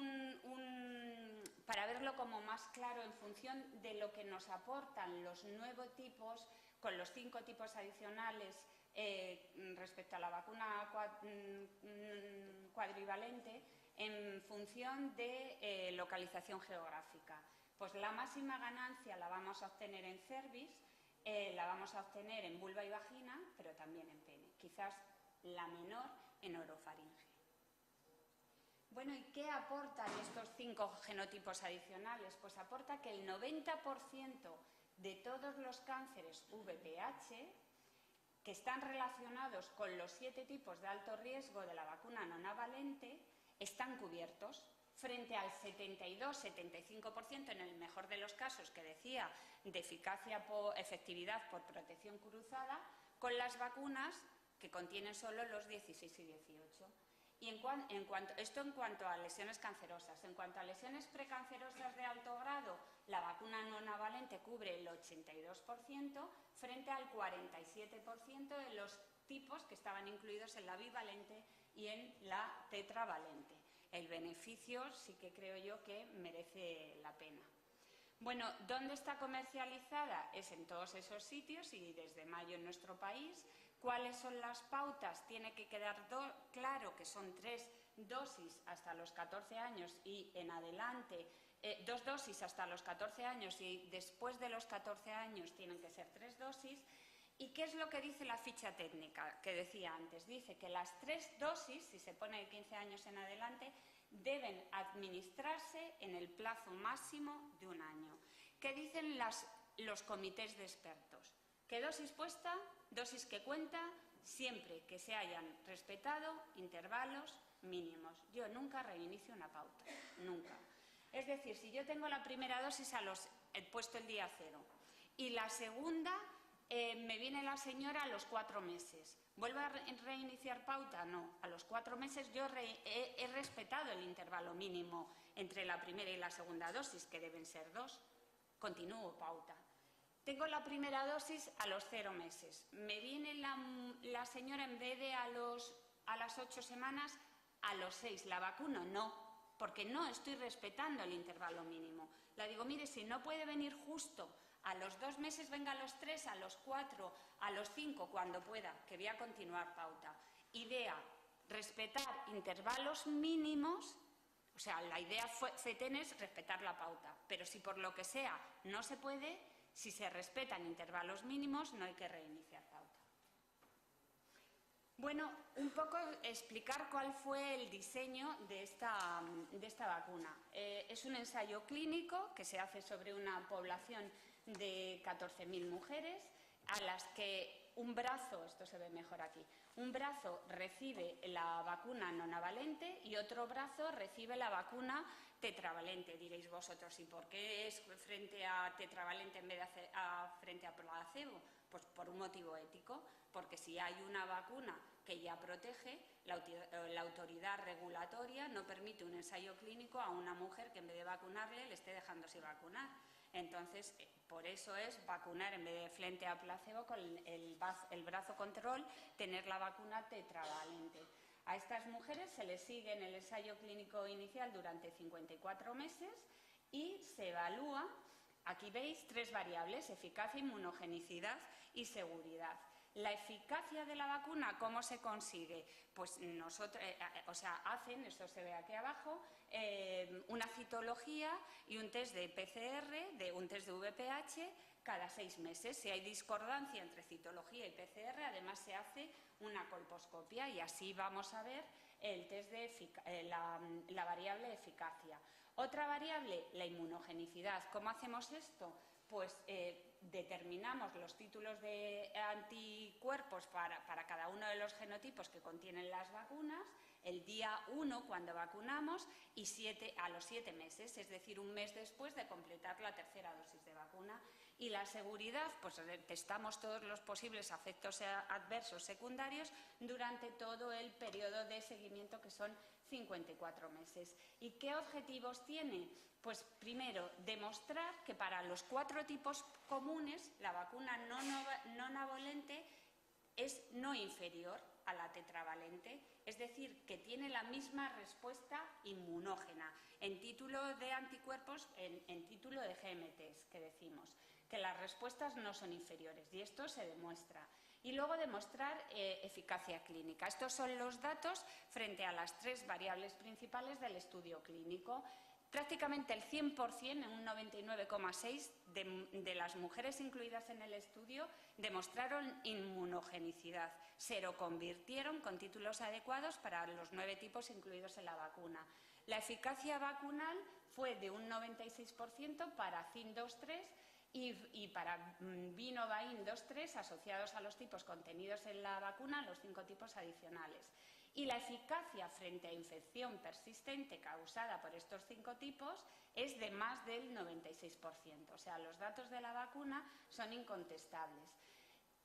para verlo como más claro en función de lo que nos aportan los 9 tipos, con los 5 tipos adicionales respecto a la vacuna cuadrivalente, en función de localización geográfica. Pues la máxima ganancia la vamos a obtener en cervix, la vamos a obtener en vulva y vagina, pero también en pene. Quizás la menor en orofaringe. Bueno, ¿y qué aportan estos 5 genotipos adicionales? Pues aporta que el 90% de todos los cánceres VPH que están relacionados con los 7 tipos de alto riesgo de la vacuna nonavalente están cubiertos, frente al 72-75% en el mejor de los casos que decía de efectividad por protección cruzada con las vacunas que contienen solo los 16 y 18. Y esto en cuanto a lesiones cancerosas. En cuanto a lesiones precancerosas de alto grado, la vacuna nonavalente cubre el 82% frente al 47% de los tipos que estaban incluidos en la bivalente y en la tetravalente. El beneficio sí que creo yo que merece la pena. Bueno, ¿dónde está comercializada? Es en todos esos sitios y desde mayo en nuestro país. ¿Cuáles son las pautas? Tiene que quedar claro que son 3 dosis hasta los 14 años y en adelante, 2 dosis hasta los 14 años y después de los 14 años tienen que ser 3 dosis. ¿Y qué es lo que dice la ficha técnica que decía antes? Dice que las 3 dosis, si se pone de 15 años en adelante, deben administrarse en el plazo máximo de 1 año. ¿Qué dicen los comités de expertos? ¿Qué dosis puesta? Dosis que cuenta siempre que se hayan respetado intervalos mínimos. Yo nunca reinicio una pauta, nunca. Es decir, si yo tengo la primera dosis puesto el día 0 y la segunda me viene la señora a los 4 meses, ¿vuelvo a reiniciar pauta? No. A los 4 meses yo he respetado el intervalo mínimo entre la primera y la segunda dosis, que deben ser 2. Continúo pauta. Tengo la primera dosis a los 0 meses. Me viene la señora en vez de a las 8 semanas, a los 6. ¿La vacuno? No, porque no estoy respetando el intervalo mínimo. La digo, mire, si no puede venir justo a los 2 meses, venga a los 3, a los 4, a los 5, cuando pueda, que voy a continuar pauta. Idea, respetar intervalos mínimos. O sea, la idea FETEN es respetar la pauta, pero si por lo que sea no se puede, si se respetan intervalos mínimos, no hay que reiniciar pauta. Bueno, un poco explicar cuál fue el diseño de esta vacuna. Es un ensayo clínico que se hace sobre una población de 14.000 mujeres, a las que un brazo, esto se ve mejor aquí, un brazo recibe la vacuna nonavalente y otro brazo recibe la vacuna tetravalente. Diréis vosotros, ¿y por qué es frente a tetravalente en vez de frente a placebo? Pues por un motivo ético, porque si hay una vacuna que ya protege, la autoridad regulatoria no permite un ensayo clínico a una mujer que en vez de vacunarle le esté dejando sin vacunar. Entonces, por eso es vacunar en vez de frente a placebo con el brazo control, tener la vacuna tetravalente. A estas mujeres se les sigue en el ensayo clínico inicial durante 54 meses y se evalúa, aquí veis, 3 variables: eficacia, inmunogenicidad y seguridad. La eficacia de la vacuna, ¿cómo se consigue? Pues nosotros, hacen, esto se ve aquí abajo, una citología y un test de PCR, un test de VPH cada 6 meses. Si hay discordancia entre citología y PCR, además se hace una colposcopia y así vamos a ver el test de la variable eficacia. Otra variable, la inmunogenicidad. ¿Cómo hacemos esto? Pues determinamos los títulos de anticuerpos para cada uno de los genotipos que contienen las vacunas, el día 1 cuando vacunamos y a los 7 meses, es decir, un mes después de completar la tercera dosis de vacuna. Y la seguridad, pues testamos todos los posibles efectos adversos secundarios durante todo el periodo de seguimiento, que son 54 meses. ¿Y qué objetivos tiene? Pues primero, demostrar que para los 4 tipos comunes la vacuna no navalente es no inferior a la tetravalente, es decir, que tiene la misma respuesta inmunógena en título de anticuerpos, en título de GMTs, que decimos, que las respuestas no son inferiores, y esto se demuestra. Y luego demostrar eficacia clínica. Estos son los datos frente a las 3 variables principales del estudio clínico. Prácticamente el 100%, en un 99,6%, de las mujeres incluidas en el estudio demostraron inmunogenicidad. Seroconvirtieron con títulos adecuados para los 9 tipos incluidos en la vacuna. La eficacia vacunal fue de un 96% para CIN 2.3 y para Vinovain 2.3, asociados a los tipos contenidos en la vacuna, los 5 tipos adicionales. Y la eficacia frente a infección persistente causada por estos 5 tipos es de más del 96%. O sea, los datos de la vacuna son incontestables.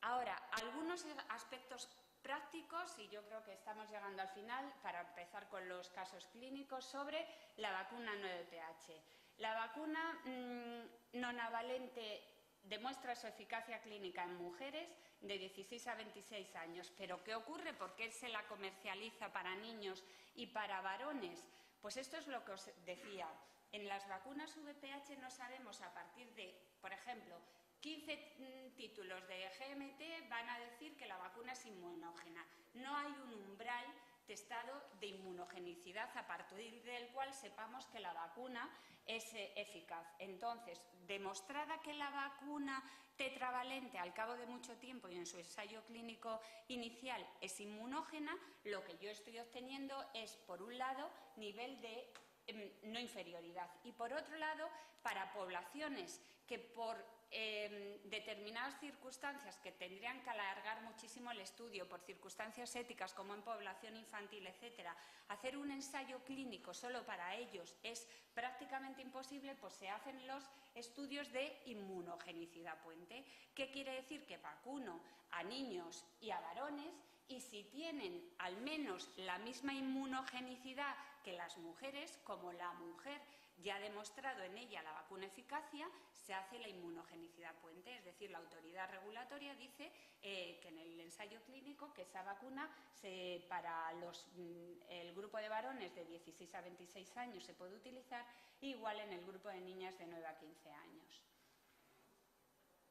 Ahora, algunos aspectos prácticos, y yo creo que estamos llegando al final, para empezar con los casos clínicos sobre la vacuna no VPH. La vacuna nonavalente demuestra su eficacia clínica en mujeres de 16 a 26 años. ¿Pero qué ocurre? ¿Por qué se la comercializa para niños y para varones? Pues esto es lo que os decía. En las vacunas VPH no sabemos a partir de, por ejemplo, 15 títulos de GMT van a decir que la vacuna es inmunógena. No hay un umbral testado de inmunogenicidad a partir del cual sepamos que la vacuna es eficaz. Entonces, demostrada que la vacuna tetravalente al cabo de mucho tiempo y en su ensayo clínico inicial es inmunógena, lo que yo estoy obteniendo es, por un lado, nivel de no inferioridad y, por otro lado, para poblaciones que por determinadas circunstancias que tendrían que alargar muchísimo el estudio, por circunstancias éticas como en población infantil, etcétera, hacer un ensayo clínico solo para ellos es prácticamente imposible, pues se hacen los estudios de inmunogenicidad puente. ¿Qué quiere decir? Que vacuno a niños y a varones y si tienen al menos la misma inmunogenicidad que las mujeres, como la mujer ya ha demostrado en ella la vacuna eficacia, se hace la inmunogenicidad puente, es decir, la autoridad regulatoria dice que en el ensayo clínico que esa vacuna para el grupo de varones de 16 a 26 años se puede utilizar, igual en el grupo de niñas de 9 a 15 años.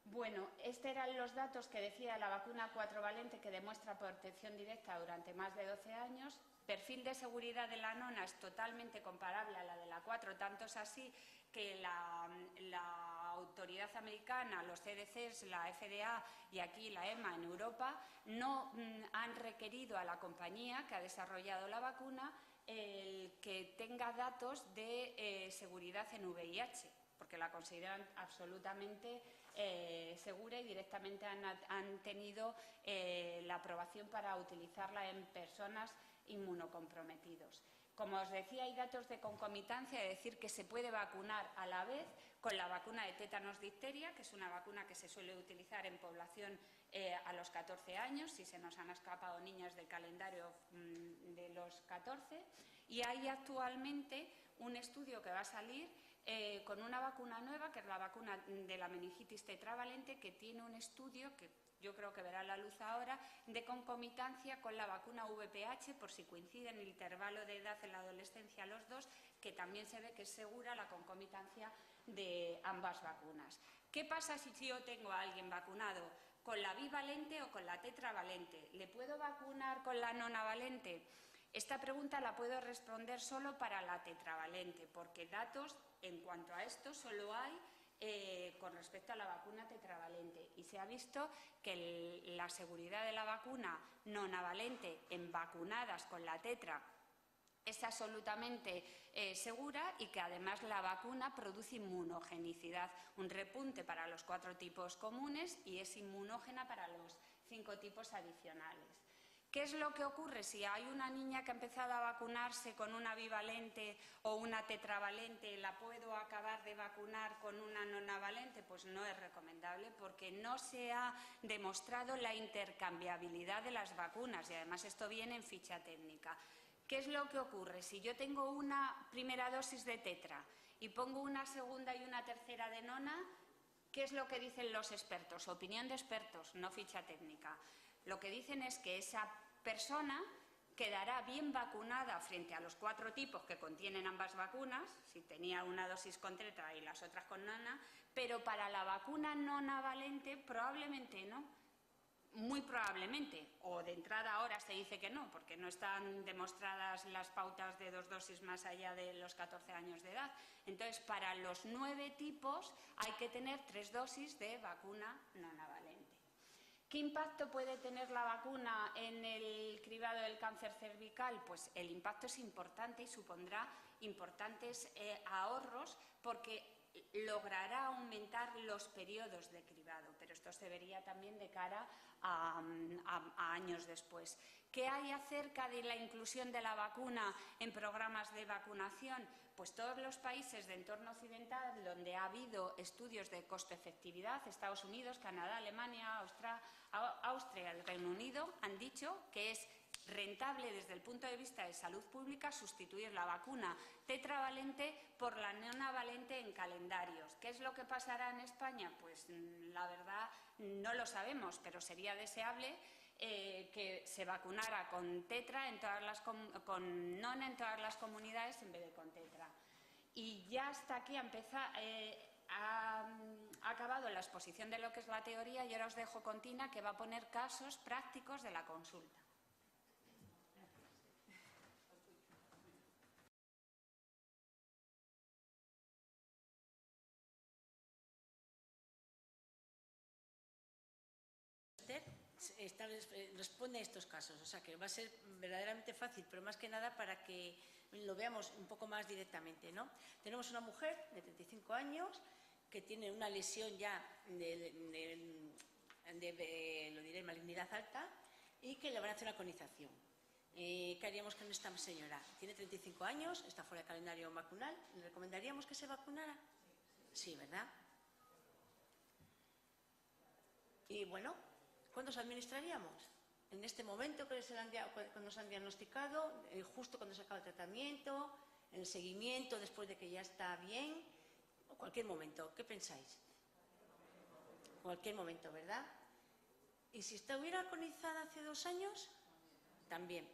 Bueno, estos eran los datos que decía la vacuna 4-valente que demuestra protección directa durante más de 12 años. Perfil de seguridad de la nona es totalmente comparable a la de la 4, tanto es así que la autoridad americana, los CDCs, la FDA y aquí la EMA en Europa no han requerido a la compañía que ha desarrollado la vacuna que tenga datos de seguridad en VIH, porque la consideran absolutamente segura y directamente han tenido la aprobación para utilizarla en personas inmunocomprometidos. Como os decía, hay datos de concomitancia, es decir, que se puede vacunar a la vez con la vacuna de tétanos difteria, que es una vacuna que se suele utilizar en población a los 14 años, si se nos han escapado niñas del calendario de los 14. Y hay actualmente un estudio que va a salir con una vacuna nueva, que es la vacuna de la meningitis tetravalente, que tiene un estudio que yo creo que verá la luz ahora, de concomitancia con la vacuna VPH, por si coincide en el intervalo de edad en la adolescencia los dos, que también se ve que es segura la concomitancia de ambas vacunas. ¿Qué pasa si yo tengo a alguien vacunado con la bivalente o con la tetravalente? ¿Le puedo vacunar con la nonavalente? Esta pregunta la puedo responder solo para la tetravalente, porque datos en cuanto a esto solo hay con respecto a la vacuna tetravalente, y se ha visto que la seguridad de la vacuna nonavalente en vacunadas con la tetra es absolutamente segura, y que además la vacuna produce inmunogenicidad, un repunte para los 4 tipos comunes, y es inmunógena para los 5 tipos adicionales. ¿Qué es lo que ocurre si hay una niña que ha empezado a vacunarse con una bivalente o una tetravalente? ¿La puedo acabar de vacunar con una nonavalente? Pues no es recomendable, porque no se ha demostrado la intercambiabilidad de las vacunas, y además esto viene en ficha técnica. ¿Qué es lo que ocurre? Si yo tengo una primera dosis de tetra y pongo una segunda y una tercera de nona, ¿qué es lo que dicen los expertos? Opinión de expertos, no ficha técnica. Lo que dicen es que esa persona quedará bien vacunada frente a los 4 tipos que contienen ambas vacunas, si tenía una dosis con tetra y las otras con nona, pero para la vacuna nonavalente probablemente no. Muy probablemente, o de entrada ahora se dice que no, porque no están demostradas las pautas de 2 dosis más allá de los 14 años de edad. Entonces, para los 9 tipos hay que tener 3 dosis de vacuna nonavalente. ¿Qué impacto puede tener la vacuna en el cribado del cáncer cervical? Pues el impacto es importante y supondrá importantes ahorros, porque logrará aumentar los periodos de cribado, pero esto se vería también de cara a años después. ¿Qué hay acerca de la inclusión de la vacuna en programas de vacunación? Pues todos los países de entorno occidental donde ha habido estudios de coste-efectividad, Estados Unidos, Canadá, Alemania, Austria, el Reino Unido, han dicho que es rentable desde el punto de vista de salud pública sustituir la vacuna tetravalente por la nonavalente en calendarios. ¿Qué es lo que pasará en España? Pues la verdad no lo sabemos, pero sería deseable que se vacunara con tetra con nona en todas las comunidades en vez de con tetra. Y ya hasta aquí ha acabado la exposición de lo que es la teoría, y ahora os dejo con Tina, que va a poner casos prácticos de la consulta. Responde a estos casos, o sea que va a ser verdaderamente fácil, pero más que nada para que lo veamos un poco más directamente, ¿no? Tenemos una mujer de 35 años que tiene una lesión ya de malignidad alta, y que le van a hacer una conización. ¿Qué haríamos con esta señora? Tiene 35 años, está fuera del calendario vacunal. ¿Le recomendaríamos que se vacunara? Sí, ¿verdad? Y bueno, ¿cuándo se administraríamos? En este momento cuando nos han diagnosticado, justo cuando se acaba el tratamiento, en el seguimiento después de que ya está bien, o cualquier momento. ¿Qué pensáis? Cualquier momento, ¿verdad? ¿Y si estuviera conizada hace 2 años? También.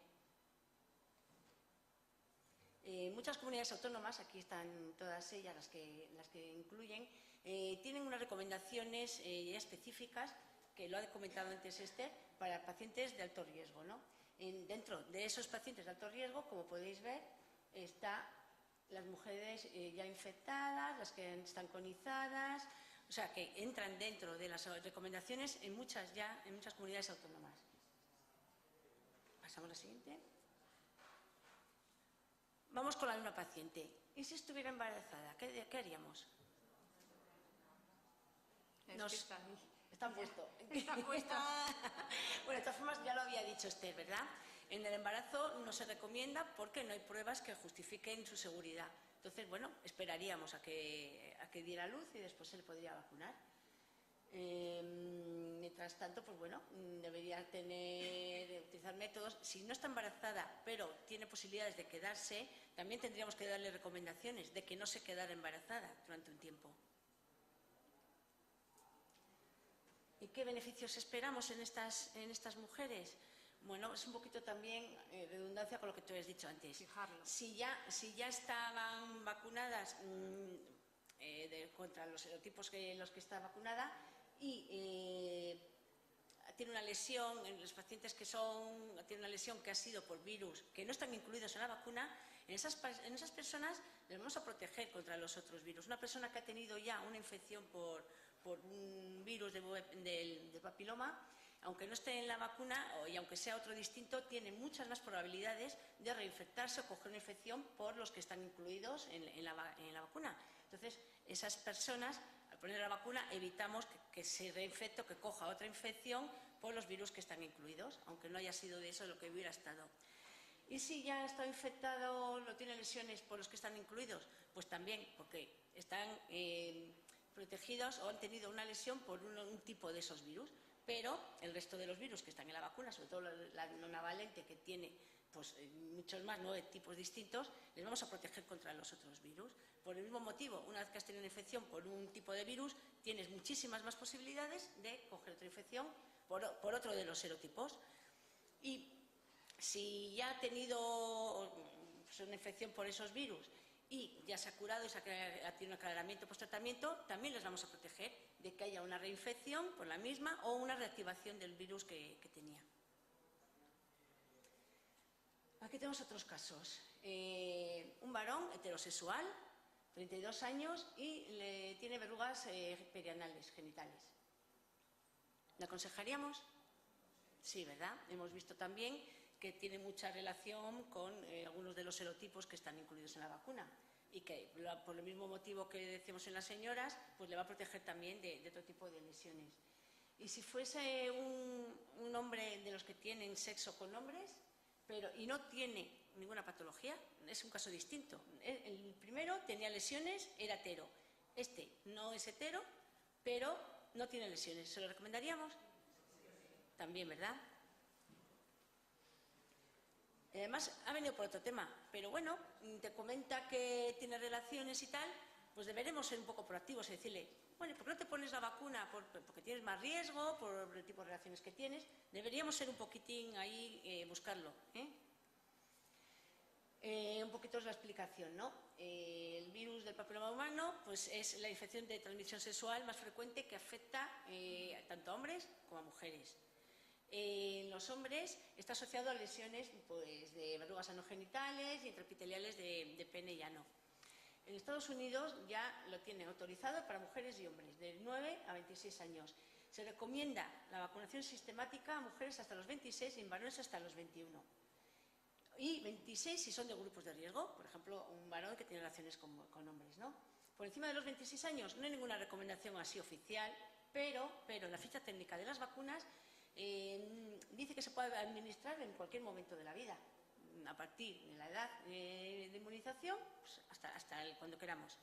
Muchas comunidades autónomas, aquí están todas ellas las que incluyen, tienen unas recomendaciones ya específicas, que lo ha comentado antes Esther, para pacientes de alto riesgo, ¿no? Dentro de esos pacientes de alto riesgo, como podéis ver, están las mujeres ya infectadas, las que están conizadas, o sea, que entran dentro de las recomendaciones en muchas comunidades autónomas. Pasamos a la siguiente. Vamos con la misma paciente. ¿Y si estuviera embarazada? ¿Qué haríamos? Está puesto. Está puesto. Bueno, de todas formas ya lo había dicho Esther, ¿verdad? En el embarazo no se recomienda porque no hay pruebas que justifiquen su seguridad. Entonces, bueno, esperaríamos a que diera luz y después se le podría vacunar. Mientras tanto, pues bueno, debería utilizar métodos. Si no está embarazada, pero tiene posibilidades de quedarse, también tendríamos que darle recomendaciones de que no se quedara embarazada durante un tiempo. ¿Y qué beneficios esperamos en estas mujeres? Bueno, es un poquito también redundancia con lo que tú has dicho antes. Fijarlo. Si ya estaban vacunadas contra los serotipos en los que está vacunada y tiene una lesión, en los pacientes tienen una lesión que ha sido por virus que no están incluidos en la vacuna, en esas personas les vamos a proteger contra los otros virus. Una persona que ha tenido ya una infección por un virus del papiloma, aunque no esté en la vacuna y aunque sea otro distinto, tiene muchas más probabilidades de reinfectarse o coger una infección por los que están incluidos en la vacuna. Entonces, esas personas, al poner la vacuna, evitamos que se reinfecte o que coja otra infección por los virus que están incluidos, aunque no haya sido de eso lo que hubiera estado. Y si ya ha estado infectado, no tiene lesiones por los que están incluidos, pues también, porque están protegidos o han tenido una lesión por un tipo de esos virus, pero el resto de los virus que están en la vacuna, sobre todo la nonavalente, que tiene pues muchos más, 9 tipos distintos, les vamos a proteger contra los otros virus. Por el mismo motivo, una vez que has tenido una infección por un tipo de virus, tienes muchísimas más posibilidades de coger otra infección por otro de los serotipos. Y si ya ha tenido una infección por esos virus y ya se ha curado y ha tenido un aclaramiento post-tratamiento, también les vamos a proteger de que haya una reinfección por la misma o una reactivación del virus que tenía. Aquí tenemos otros casos. Un varón heterosexual, 32 años, y tiene verrugas perianales, genitales. ¿Le aconsejaríamos? Sí, ¿verdad? Hemos visto también que tiene mucha relación con algunos de los serotipos que están incluidos en la vacuna y que por el mismo motivo que decíamos en las señoras, pues le va a proteger también de otro tipo de lesiones. Y si fuese un hombre de los que tienen sexo con hombres y no tiene ninguna patología, es un caso distinto. El primero tenía lesiones, era hetero. Este no es hetero, pero no tiene lesiones. ¿Se lo recomendaríamos? También, ¿verdad? Además, ha venido por otro tema, pero bueno, te comenta que tiene relaciones y tal, pues deberemos ser un poco proactivos y decirle, bueno, ¿por qué no te pones la vacuna? Porque tienes más riesgo, por el tipo de relaciones que tienes. Deberíamos ser un poquitín ahí, buscarlo. Un poquito es la explicación, ¿no? El virus del papiloma humano pues es la infección de transmisión sexual más frecuente que afecta tanto a hombres como a mujeres. En los hombres está asociado a lesiones pues, de verrugas anogenitales y intraepiteliales de pene y ano. En Estados Unidos ya lo tienen autorizado para mujeres y hombres de 9 a 26 años. Se recomienda la vacunación sistemática a mujeres hasta los 26 y en varones hasta los 21. Y 26 si son de grupos de riesgo, por ejemplo, un varón que tiene relaciones con hombres, ¿no? Por encima de los 26 años no hay ninguna recomendación así oficial, pero en la ficha técnica de las vacunas dice que se puede administrar en cualquier momento de la vida, a partir de la edad de inmunización pues hasta cuando queramos.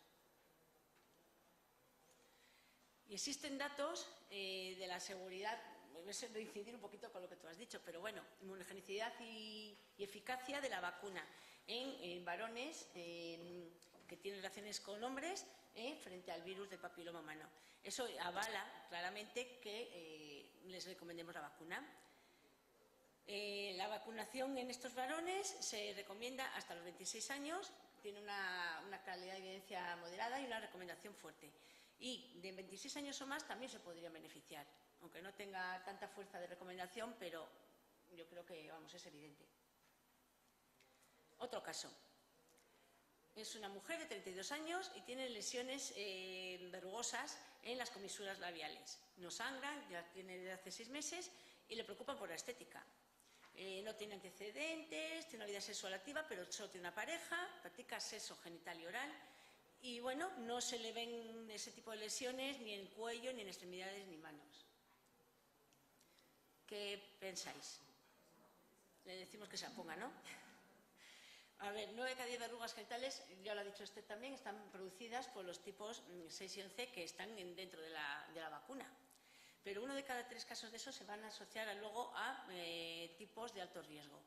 Y existen datos de la seguridad, voy a incidir un poquito con lo que tú has dicho, pero bueno, inmunogenicidad y eficacia de la vacuna en varones que tienen relaciones con hombres frente al virus del papiloma humano. Eso avala claramente que les recomendemos la vacuna. La vacunación en estos varones se recomienda hasta los 26 años, tiene una calidad de evidencia moderada y una recomendación fuerte. Y de 26 años o más también se podría beneficiar, aunque no tenga tanta fuerza de recomendación, pero yo creo que, vamos, es evidente. Otro caso. Es una mujer de 32 años y tiene lesiones verrugosas en las comisuras labiales. No sangra, ya tiene desde hace 6 meses y le preocupan por la estética. No tiene antecedentes, tiene una vida sexual activa, pero solo tiene una pareja, practica sexo genital y oral y, bueno, no se le ven ese tipo de lesiones ni en cuello, ni en extremidades, ni manos. ¿Qué pensáis? Le decimos que se la ponga, ¿no? A ver, 9 de cada 10 verrugas genitales, ya lo ha dicho usted también, están producidas por los tipos 6 y 11 que están dentro de la vacuna. pero 1 de cada 3 casos de esos se van a asociar luego a tipos de alto riesgo.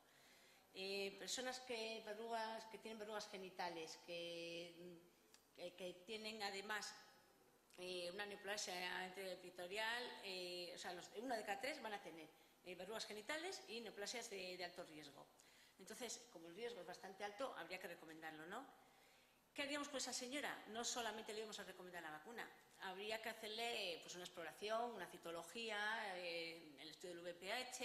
Personas que tienen verrugas genitales, que tienen además una neoplasia anterioepictorial, o sea, 1 de cada 3 van a tener verrugas genitales y neoplasias de alto riesgo. Entonces, como el riesgo es bastante alto, habría que recomendarlo, ¿no? ¿Qué haríamos con esa señora? No solamente le íbamos a recomendar la vacuna, habría que hacerle pues, una exploración, una citología, el estudio del VPH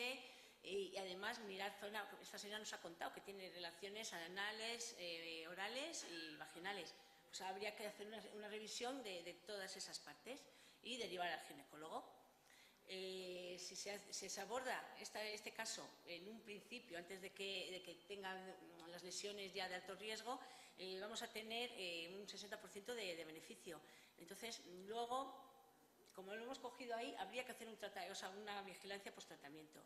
y además mirar zona. Esta señora nos ha contado que tiene relaciones anales, orales y vaginales. Pues habría que hacer una revisión de todas esas partes y derivar al ginecólogo. Si se aborda este caso en un principio, antes de que tengan las lesiones ya de alto riesgo, vamos a tener un 60% de beneficio. Entonces, luego, como lo hemos cogido ahí, habría que hacer una vigilancia post-tratamiento.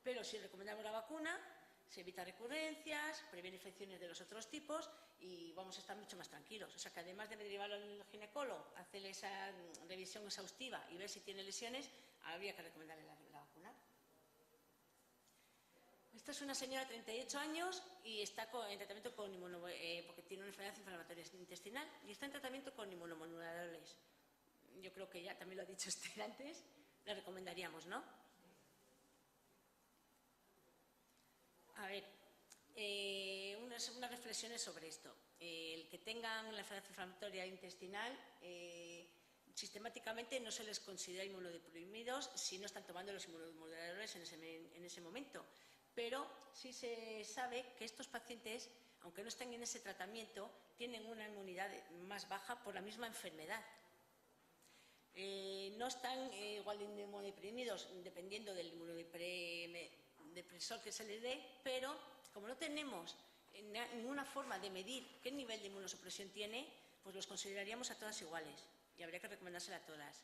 Pero si recomendamos la vacuna, se evita recurrencias, previene infecciones de los otros tipos y vamos a estar mucho más tranquilos. O sea que además de derivarlo al ginecólogo, hacerle esa revisión exhaustiva y ver si tiene lesiones, habría que recomendarle la vacuna. Esta es una señora de 38 años y está en tratamiento con porque tiene una enfermedad inflamatoria intestinal y está en tratamiento con inmunomoduladores. Yo creo que ya también lo ha dicho Esther antes, la recomendaríamos, ¿no? A ver, unas reflexiones sobre esto. El que tengan la enfermedad inflamatoria intestinal, sistemáticamente no se les considera inmunodeprimidos si no están tomando los inmunomoduladores en ese momento. Pero sí se sabe que estos pacientes, aunque no estén en ese tratamiento, tienen una inmunidad más baja por la misma enfermedad. No están igual de inmunodeprimidos dependiendo del inmunodepresor que se les dé, pero como no tenemos ninguna forma de medir qué nivel de inmunosupresión tiene, pues los consideraríamos a todas iguales y habría que recomendársela a todas.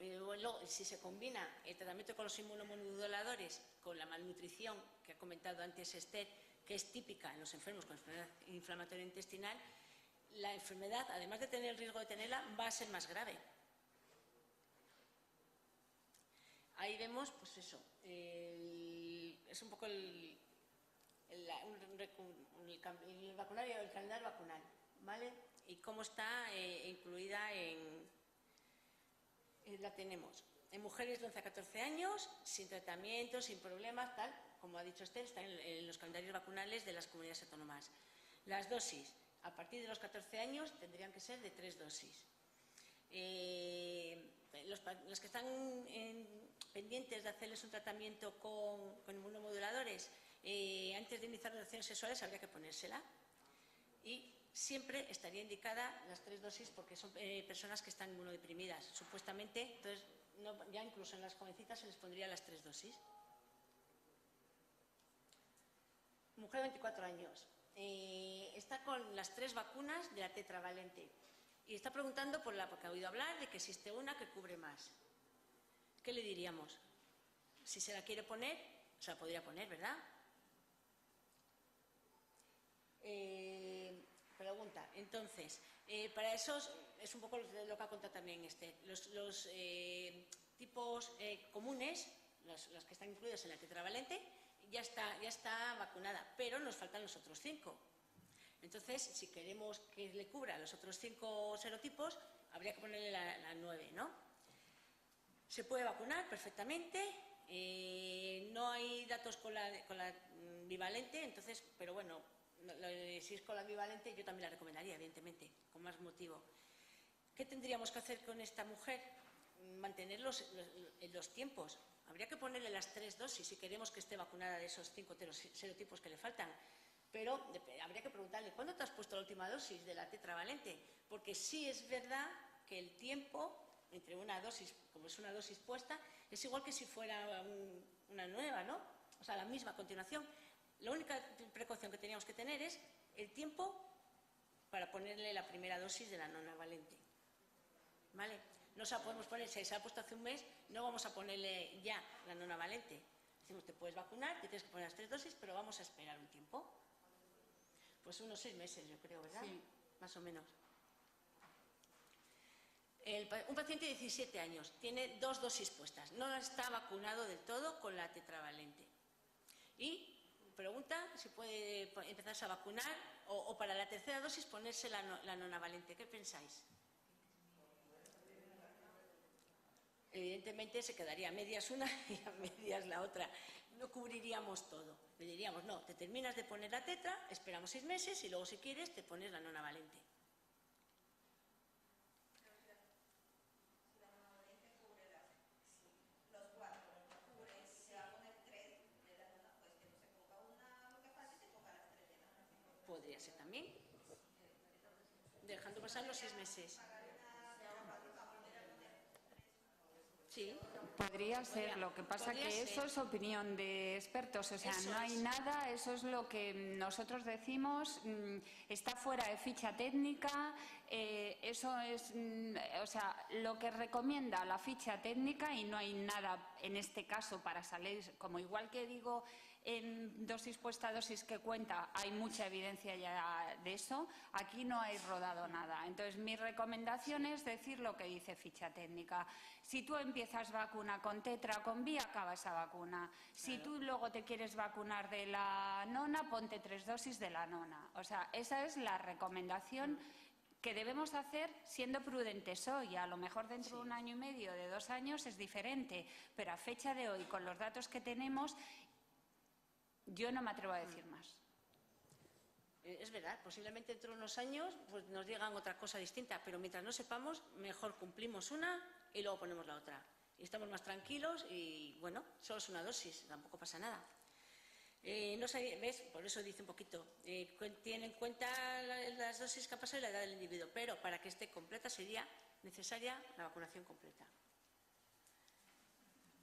Luego, si se combina el tratamiento con los inmunomoduladores con la malnutrición que ha comentado antes Esther, que es típica en los enfermos con enfermedad inflamatoria intestinal, la enfermedad, además de tener el riesgo de tenerla, va a ser más grave. Ahí vemos, pues eso, es un poco el calendario vacunal, ¿vale? Y cómo está incluida la tenemos en mujeres de 11 a 14 años, sin tratamiento, sin problemas, tal, como ha dicho Esther, está en los calendarios vacunales de las comunidades autónomas. Las dosis, a partir de los 14 años, tendrían que ser de 3 dosis. Los que están pendientes de hacerles un tratamiento con inmunomoduladores, antes de iniciar relaciones sexuales habría que ponérsela. Y siempre estaría indicada las 3 dosis porque son personas que están inmunodeprimidas, supuestamente. Entonces, ya incluso en las jovencitas se les pondría las 3 dosis. Mujer de 24 años. Está con las 3 vacunas de la tetravalente y está preguntando porque ha oído hablar de que existe una que cubre más. ¿Qué le diríamos? Si se la quiere poner, se la podría poner, ¿verdad? Pregunta. Entonces, para eso es un poco lo que ha contado también Esther. Los tipos comunes, los que están incluidos en la tetravalente, ya está vacunada, pero nos faltan los otros 5. Entonces, si queremos que le cubra los otros 5 serotipos, habría que ponerle la 9, ¿no? Se puede vacunar perfectamente, no hay datos con la bivalente, entonces, pero bueno, si es con la bivalente yo también la recomendaría, evidentemente, con más motivo. ¿Qué tendríamos que hacer con esta mujer? Mantener los tiempos. Habría que ponerle las 3 dosis si queremos que esté vacunada de esos 5 serotipos que le faltan. Pero habría que preguntarle, ¿cuándo te has puesto la última dosis de la tetravalente? Porque sí es verdad que el tiempo entre una dosis, como es una dosis puesta, es igual que si fuera una nueva, ¿no? O sea, la misma continuación. La única precaución que teníamos que tener es el tiempo para ponerle la primera dosis de la nonavalente. ¿Vale? No se la podemos poner, si se la ha puesto hace un mes, no vamos a ponerle ya la nonavalente. Decimos, te puedes vacunar, te tienes que poner las 3 dosis, pero vamos a esperar un tiempo. Pues unos 6 meses, yo creo, ¿verdad? Sí. Más o menos. Un paciente de 17 años tiene 2 dosis puestas, no está vacunado del todo con la tetravalente. Y pregunta si puede empezarse a vacunar o para la tercera dosis ponerse la nonavalente. ¿Qué pensáis? Evidentemente se quedaría a medias una y a medias la otra. No cubriríamos todo. Le diríamos, no, te terminas de poner la tetra, esperamos 6 meses y luego si quieres te pones la nonavalente. Podría ser también, dejando pasar los 6 meses. Sí. Podría ser, lo que pasa que eso es opinión de expertos, o sea, no hay nada, eso es lo que nosotros decimos, está fuera de ficha técnica, eso es, o sea, lo que recomienda la ficha técnica y no hay nada en este caso para salir, como igual que digo en dosis puesta, dosis que cuenta, hay mucha evidencia ya de eso, aquí no hay rodado nada. Entonces, mi recomendación es decir lo que dice ficha técnica. Si tú empiezas vacuna con tetra o con bi, acaba esa vacuna. Si tú luego te quieres vacunar de la nona, ponte 3 dosis de la nona. O sea, esa es la recomendación que debemos hacer siendo prudentes hoy. A lo mejor dentro de 1 año y medio, de 2 años, es diferente, pero a fecha de hoy, con los datos que tenemos, yo no me atrevo a decir más. Es verdad, posiblemente dentro de unos años pues, nos digan otra cosa distinta, pero mientras no sepamos, mejor cumplimos una y luego ponemos la otra. Y estamos más tranquilos y, bueno, solo es una dosis, tampoco pasa nada. No sé, ¿ves? Por eso dice un poquito, tiene en cuenta las dosis que ha pasado y la edad del individuo, pero para que esté completa sería necesaria la vacunación completa.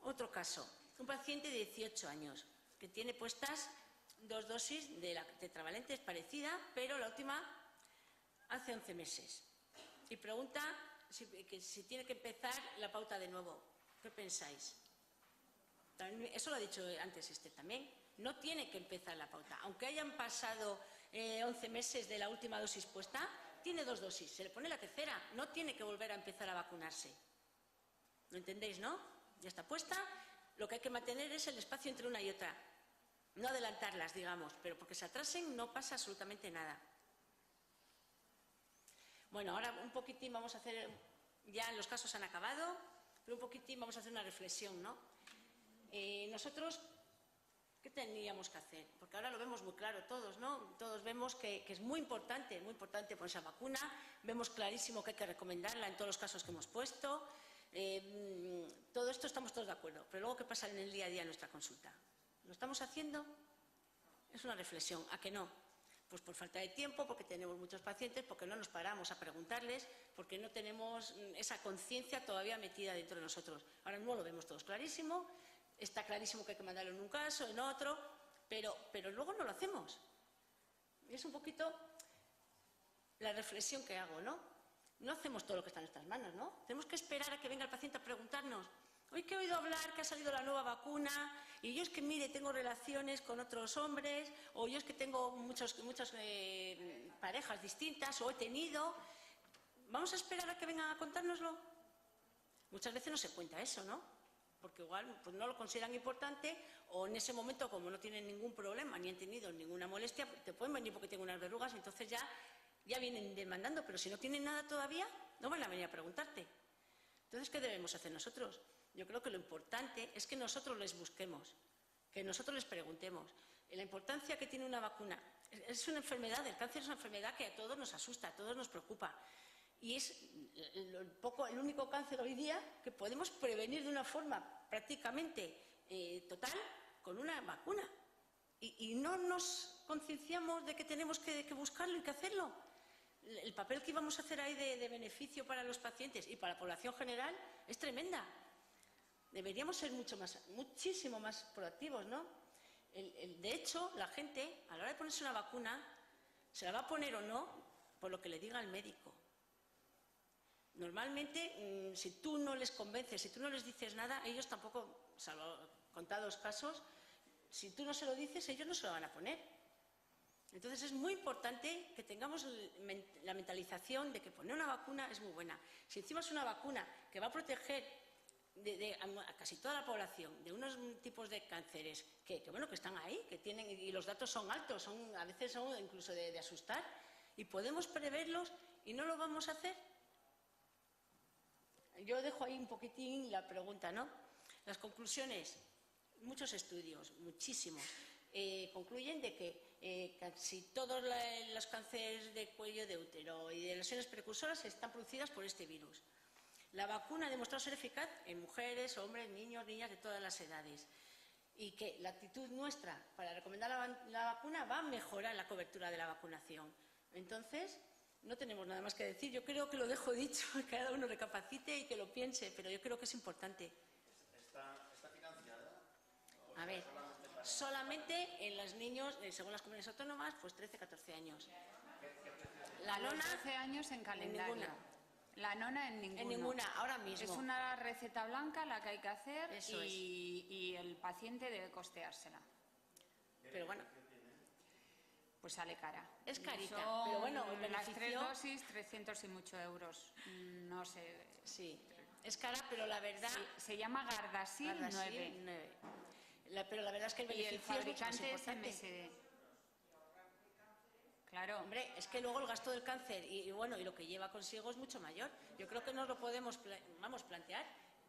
Otro caso, un paciente de 18 años que tiene puestas 2 dosis de la tetravalente, es parecida, pero la última hace 11 meses. Y pregunta si tiene que empezar la pauta de nuevo. ¿Qué pensáis? Eso lo ha dicho antes también. No tiene que empezar la pauta. Aunque hayan pasado 11 meses de la última dosis puesta, tiene 2 dosis. Se le pone la tercera. No tiene que volver a empezar a vacunarse. ¿Lo entendéis, no? Ya está puesta. Lo que hay que mantener es el espacio entre una y otra. No adelantarlas, digamos, pero porque se atrasen no pasa absolutamente nada. Bueno, ahora un poquitín vamos a hacer, ya los casos han acabado, pero un poquitín vamos a hacer una reflexión, ¿no? Nosotros, ¿qué teníamos que hacer? Porque ahora lo vemos muy claro todos, ¿no? Todos vemos que es muy importante ponerse la vacuna, vemos clarísimo que hay que recomendarla en todos los casos que hemos puesto, todo esto estamos todos de acuerdo, pero luego ¿qué pasa en el día a día en nuestra consulta? ¿Lo estamos haciendo? Es una reflexión. ¿A que no? Pues por falta de tiempo, porque tenemos muchos pacientes, porque no nos paramos a preguntarles, porque no tenemos esa conciencia todavía metida dentro de nosotros. Ahora mismo lo vemos todos clarísimo, está clarísimo que hay que mandarlo en un caso, en otro, pero luego no lo hacemos. Es un poquito la reflexión que hago, ¿no? No hacemos todo lo que está en nuestras manos, ¿no? Tenemos que esperar a que venga el paciente a preguntarnos. Hoy que he oído hablar que ha salido la nueva vacuna y yo es que, mire, tengo relaciones con otros hombres o yo es que tengo muchas parejas distintas o he tenido. ¿Vamos a esperar a que vengan a contárnoslo? Muchas veces no se cuenta eso, ¿no? Porque igual pues no lo consideran importante o en ese momento, como no tienen ningún problema ni han tenido ninguna molestia, te pueden venir porque tienen unas verrugas y entonces ya vienen demandando, pero si no tienen nada todavía, no van a venir a preguntarte. Entonces, ¿qué debemos hacer nosotros? Yo creo que lo importante es que nosotros les busquemos, que nosotros les preguntemos. La importancia que tiene una vacuna. Es una enfermedad, el cáncer es una enfermedad que a todos nos asusta, a todos nos preocupa. Y es el único cáncer hoy día que podemos prevenir de una forma prácticamente total con una vacuna. Y no nos concienciamos de que tenemos que buscarlo y que hacerlo. El papel que íbamos a hacer ahí de beneficio para los pacientes y para la población general es tremenda. Deberíamos ser muchísimo más proactivos, ¿no? De hecho, la gente, a la hora de ponerse una vacuna, se la va a poner o no por lo que le diga el médico. Normalmente, si tú no les convences, si tú no les dices nada, ellos tampoco, salvo contados casos, si tú no se lo dices, ellos no se lo van a poner. Entonces es muy importante que tengamos la mentalización de que poner una vacuna es muy buena. Si encima es una vacuna que va a proteger a casi toda la población de unos tipos de cánceres que están ahí, que tienen, y los datos son altos, a veces son incluso de asustar, y podemos preverlos y no lo vamos a hacer. Yo dejo ahí un poquitín la pregunta, ¿no? Las conclusiones, muchos estudios, muchísimos, concluyen de que casi todos los cánceres de cuello de útero y de lesiones precursoras están producidas por este virus. La vacuna ha demostrado ser eficaz en mujeres, hombres, niños, niñas de todas las edades, y que la actitud nuestra para recomendar la vacuna va a mejorar la cobertura de la vacunación. Entonces, no tenemos nada más que decir. Yo creo que lo dejo dicho, que cada uno recapacite y que lo piense, pero yo creo que es importante. ¿Está financiada? A ver, solamente en los niños, según las comunidades autónomas, pues 13, 14 años. La nona, 12 años en calendario. La nona en ninguna. En ninguna, ahora mismo. Es una receta blanca la que hay que hacer Eso y el paciente debe costeársela. Pero bueno, pues sale cara. es carita, Son pero bueno, el las 3 beneficio... dosis, 300 y mucho euros. No sé. Sí, es cara, pero la verdad... Sí, se llama Gardasil 9. Pero la verdad es que el Y el beneficio es mucho más fabricante es importante. MSD. Claro. Hombre, es que luego el gasto del cáncer y lo que lleva consigo es mucho mayor. Yo creo que no lo podemos plantear.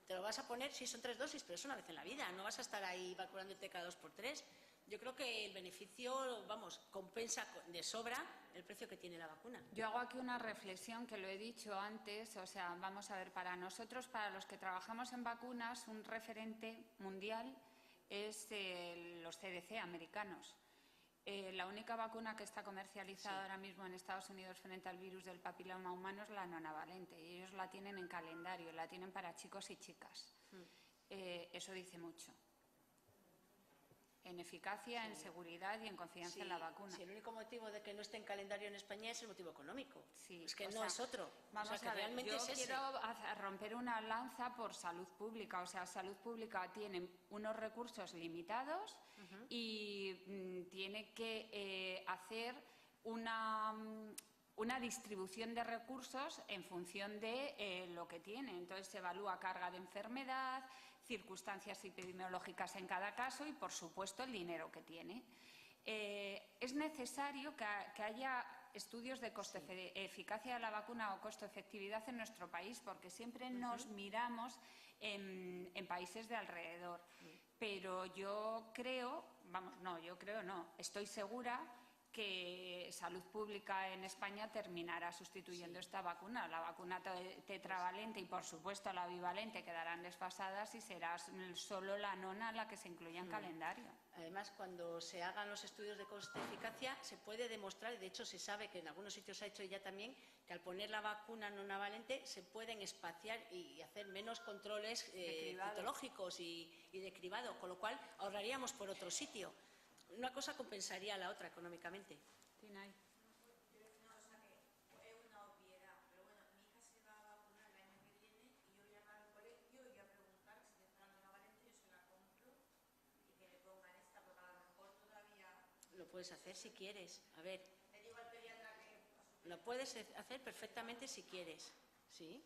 Te lo vas a poner, sí, son 3 dosis, pero es una vez en la vida. No vas a estar ahí vacunándote cada 2 por 3. Yo creo que el beneficio, compensa de sobra el precio que tiene la vacuna. Yo hago aquí una reflexión que lo he dicho antes. O sea, vamos a ver, para nosotros, para los que trabajamos en vacunas, un referente mundial es los CDC americanos. La única vacuna que está comercializada ahora mismo en Estados Unidos frente al virus del papiloma humano es la nonavalente, y ellos la tienen en calendario, la tienen para chicos y chicas. Eso dice mucho. En eficacia, en seguridad y en confianza en la vacuna. Sí, el único motivo de que no esté en calendario en España es el motivo económico. Sí, es que no es otro. Vamos a ver, yo quiero romper una lanza por salud pública. O sea, salud pública tiene unos recursos limitados y tiene que hacer una distribución de recursos en función de lo que tiene. Entonces se evalúa carga de enfermedad, circunstancias epidemiológicas en cada caso y, por supuesto, el dinero que tiene. Es necesario que haya estudios de coste-eficacia de la vacuna o coste-efectividad en nuestro país, porque siempre nos miramos en países de alrededor. Pero yo creo, estoy segura que Salud Pública en España terminará sustituyendo esta vacuna. La vacuna tetravalente y, por supuesto, la bivalente quedarán desfasadas y será solo la nona la que se incluya en calendario. Además, cuando se hagan los estudios de coste-eficacia, se puede demostrar, y de hecho se sabe que en algunos sitios se ha hecho ya también, que al poner la vacuna nonavalente se pueden espaciar y hacer menos controles citológicos y de cribado, con lo cual ahorraríamos por otro sitio. Una cosa compensaría a la otra económicamente. Tinay. Lo puedes hacer si quieres. A ver. Lo puedes hacer perfectamente si quieres. ¿Sí?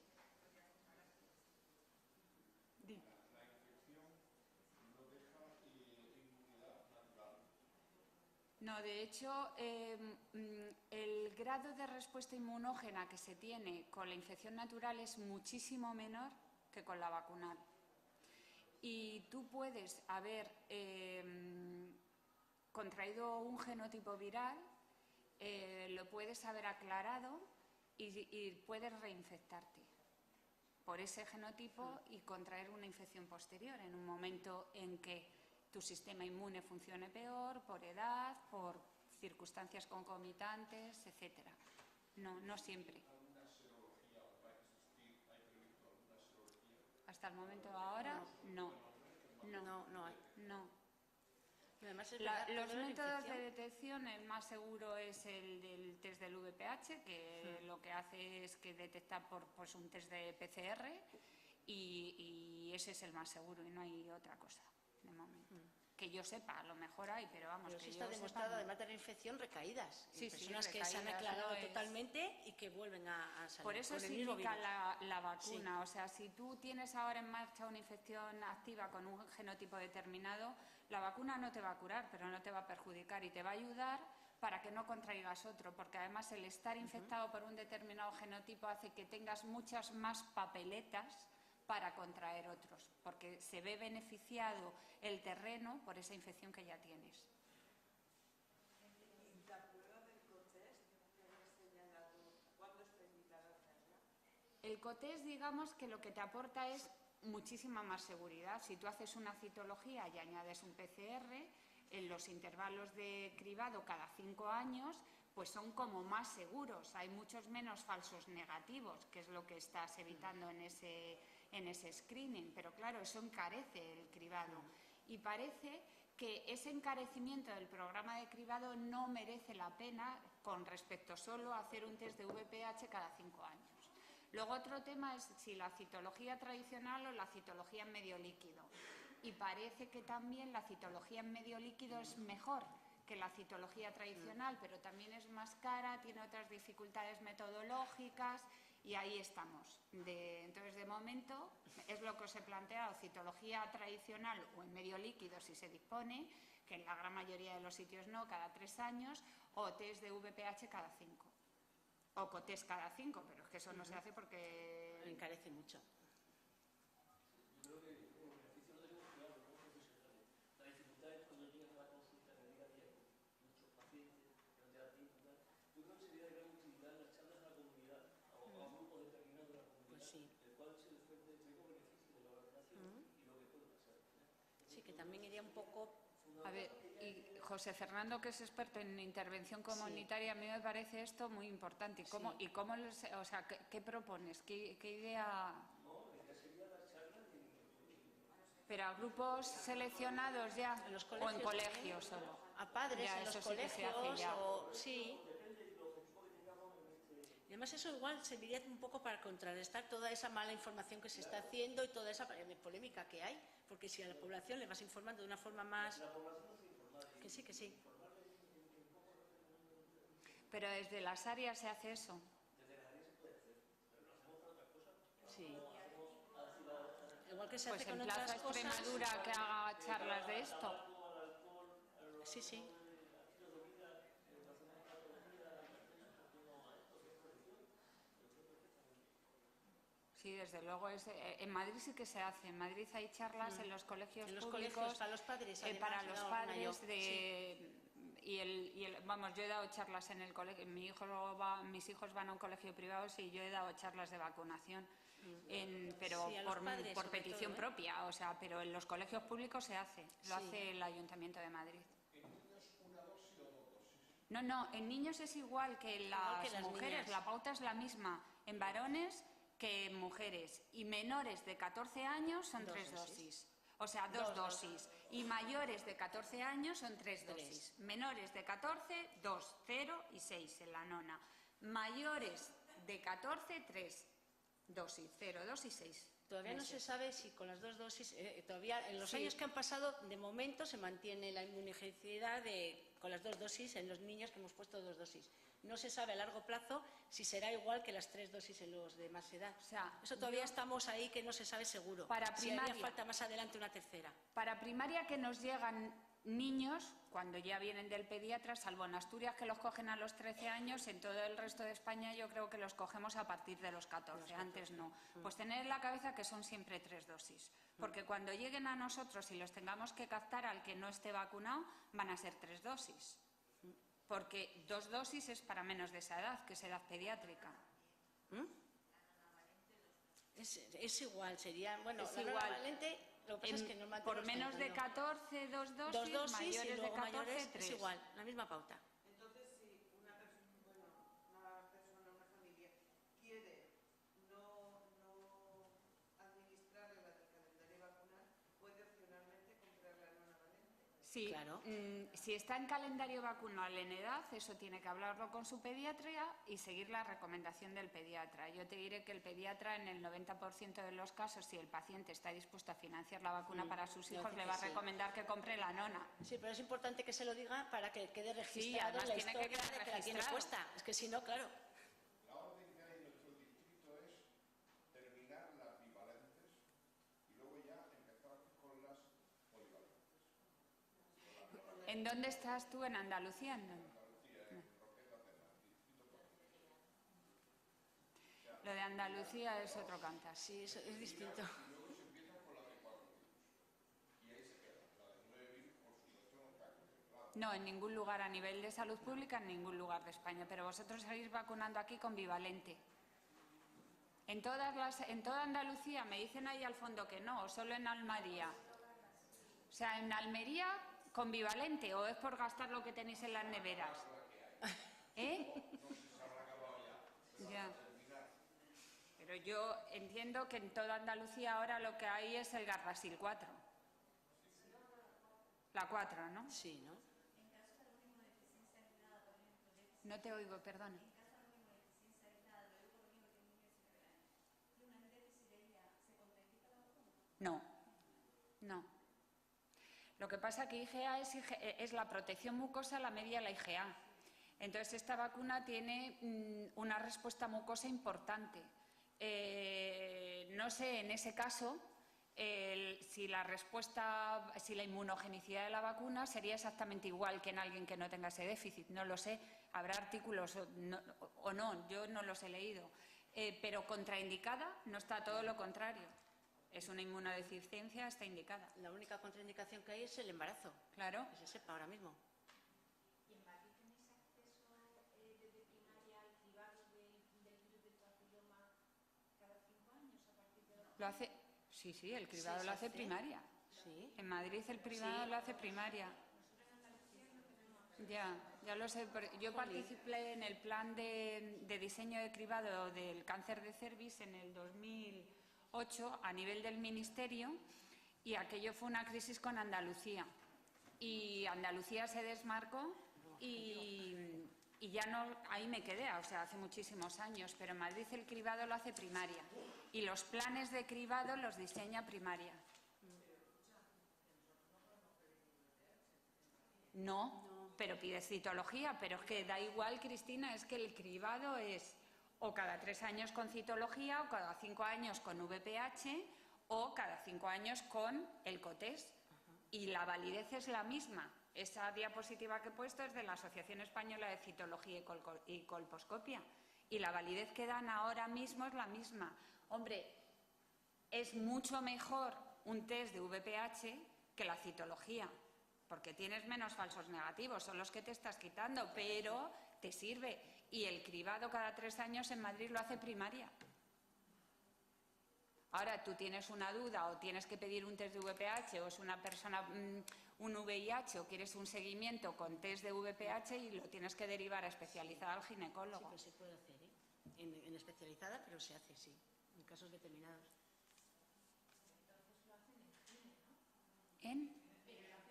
No, de hecho, el grado de respuesta inmunógena que se tiene con la infección natural es muchísimo menor que con la vacunal. Y tú puedes haber contraído un genotipo viral, lo puedes haber aclarado y puedes reinfectarte por ese genotipo y contraer una infección posterior en un momento en que tu sistema inmune funcione peor, por edad, por circunstancias concomitantes, etcétera. No siempre. Hasta el momento ahora, no. No hay. No. Además, Los métodos de detección, el más seguro es el del test del VPH, que lo que hace es que detecta por un test de PCR y ese es el más seguro y no hay otra cosa de momento. que yo sepa, a lo mejor hay, pero vamos, Pero que sí yo está sepa, demostrado, no. además de la infección, recaídas. Sí, Personas sí, que se han recaídas, aclarado no es- totalmente y que vuelven a salir Por eso con el se mismo indica virus. la vacuna. O sea, si tú tienes ahora en marcha una infección activa con un genotipo determinado, la vacuna no te va a curar, pero no te va a perjudicar y te va a ayudar para que no contraigas otro, porque además el estar infectado por un determinado genotipo hace que tengas muchas más papeletas para contraer otros, porque se ve beneficiado el terreno por esa infección que ya tienes. El COTES, digamos que lo que te aporta es muchísima más seguridad. Si tú haces una citología y añades un PCR, en los intervalos de cribado cada 5 años, pues son como más seguros. Hay muchos menos falsos negativos, que es lo que estás evitando en ese screening. Pero claro, eso encarece el cribado. Y parece que ese encarecimiento del programa de cribado no merece la pena con respecto solo a hacer un test de VPH cada 5 años. Luego otro tema es si la citología tradicional o la citología en medio líquido. Y parece que también la citología en medio líquido es mejor que la citología tradicional, pero también es más cara, tiene otras dificultades metodológicas y ahí estamos. Entonces, de momento, es lo que os he planteado, citología tradicional o en medio líquido si se dispone, que en la gran mayoría de los sitios no, cada 3 años, o test de VPH cada 5. O COTES cada 5, pero es que eso no se hace porque Encarece mucho. Yo creo que como beneficio lo tenemos claro, ¿no? Profesionales. La dificultad es cuando llegas a la consulta en el día a día con muchos pacientes, que no te da tiempo y tal. Yo creo que sería de gran utilidad las charlas a la comunidad, a grupos determinados de la comunidad, Pues sí. el cual se les cuente el riesgo beneficio de la vacunación y lo que puede pasar. Sí, que también iría un poco... A ver, y José Fernando, que es experto en intervención comunitaria, a mí me parece esto muy importante. ¿Y cómo o sea, qué propones? ¿Qué idea? Pero a grupos seleccionados ya, En los o en colegios colegios solo. A padres Ya, en los eso sí que se hace colegios, ya. sí. Y además eso igual serviría un poco para contrarrestar toda esa mala información que se está haciendo y toda esa polémica que hay, porque si a la población le vas informando de una forma más... Que sí, que sí. Pero desde las áreas se hace eso. Sí. Igual que se Pues hace en con Plaza otras cosas. Extremadura que haga charlas de esto. Sí, sí. Sí, desde luego. En Madrid sí que se hace. En Madrid hay charlas en los colegios En los públicos. colegios, para los padres, además, para los padres sí. Vamos, yo he dado charlas en el colegio. Mis hijos van a un colegio privado y yo he dado charlas de vacunación. Pero Sí, a los padres, por sobre petición todo, ¿eh? propia. O sea, pero en los colegios públicos se hace. Lo Sí. hace el Ayuntamiento de Madrid. No, en niños es igual que en Igual que las las mujeres. niñas. La pauta es la misma en varones que en mujeres. Y menores de 14 años son 3 dosis. O sea, 2 dosis. Y mayores de 14 años son 3 dosis. Menores de 14, 2, 0 y 6 en la nona. Mayores de 14, 3 dosis, 0, 2 y 6. Todavía no se sabe si con las 2 dosis, todavía en los años que han pasado, de momento se mantiene la inmunogenicidad con las 2 dosis en los niños que hemos puesto 2 dosis. No se sabe a largo plazo si será igual que las 3 dosis en los de más edad. O sea, eso todavía estamos ahí que no se sabe seguro. Para si primaria, haría falta más adelante una tercera. Para primaria que nos llegan niños, cuando ya vienen del pediatra, salvo en Asturias que los cogen a los 13 años, en todo el resto de España yo creo que los cogemos a partir de los 14, antes no. Pues tener en la cabeza que son siempre 3 dosis, porque cuando lleguen a nosotros y los tengamos que captar al que no esté vacunado, van a ser 3 dosis, porque 2 dosis es para menos de esa edad, que es edad pediátrica. Es igual, sería, bueno, es la igual. Lo que pasa es que normalmente por menos de 14, 2 dosis, 2 dosis mayores y luego de 14, mayores, 3. es igual, la misma pauta. Entonces, si una familia quiere no administrarle la del calendario vacunal, puede opcionalmente comprar la nona valente. Sí, Claro. Si está en calendario vacunal en edad, eso tiene que hablarlo con su pediatra y seguir la recomendación del pediatra. Yo te diré que el pediatra, en el 90% de los casos, si el paciente está dispuesto a financiar la vacuna para sus yo hijos, creo le que va a sí. recomendar que compre la nona. Sí, pero es importante que se lo diga para que quede registrado además la tiene que historia quedar de que la tiene registrado. puesta. Es que si no, claro. La orden que hay en nuestro distrito es terminar las bivalentes y luego ya empezar con las polivalentes. ¿En dónde estás tú? ¿En Andalucía? ¿En dónde? Lo de Andalucía es otro cantar. Sí, eso es distinto. No, en ningún lugar a nivel de salud pública, en ningún lugar de España. Pero vosotros seguís vacunando aquí con bivalente. En toda Andalucía me dicen ahí al fondo que no, o solo en Almería. O sea, en Almería con bivalente, o es por gastar lo que tenéis en las neveras. ¿Eh? Ya. Pero yo entiendo que en toda Andalucía ahora lo que hay es el Gardasil 4. La 4, ¿no? Sí, ¿no? No te oigo, perdona. No, no. Lo que pasa es que IgA es la protección mucosa, la media la IgA. Entonces, esta vacuna tiene una respuesta mucosa importante. No sé, en ese caso, si la inmunogenicidad de la vacuna sería exactamente igual que en alguien que no tenga ese déficit. No lo sé, habrá artículos o no, yo no los he leído. Pero contraindicada no está, todo lo contrario. Es una inmunodeficiencia, está indicada. La única contraindicación que hay es el embarazo. Claro. Que se sepa ahora mismo. ¿Y en Madrid tenéis acceso desde primaria al cribado del virus del papiloma cada 5 años a partir de ahora? Lo hace, sí, el cribado Sí, lo hace ¿se hace? primaria. Sí. En Madrid el cribado lo hace primaria. Ya lo sé. Yo participé en el plan de diseño de cribado del cáncer de cervix en el 2008 a nivel del ministerio, y aquello fue una crisis con Andalucía. Y Andalucía se desmarcó y ya no, ahí me quedé, o sea, hace muchísimos años, pero en Madrid el cribado lo hace primaria y los planes de cribado los diseña primaria. No, pero pide citología, pero es que da igual, Cristina, es que el cribado es o cada 3 años con citología, o cada 5 años con VPH, o cada 5 años con el COTES. Y la validez es la misma. Esa diapositiva que he puesto es de la Asociación Española de Citología y Colposcopia. Y la validez que dan ahora mismo es la misma. Hombre, es mucho mejor un test de VPH que la citología, porque tienes menos falsos negativos, son los que te estás quitando, pero te sirve. Y el cribado cada 3 años en Madrid lo hace primaria. Ahora tú tienes una duda o tienes que pedir un test de VPH, o es una persona un VIH, o quieres un seguimiento con test de VPH y lo tienes que derivar a especializada al Sí, ginecólogo. pero se puede hacer, ¿eh? En especializada, pero se hace, sí, en casos determinados.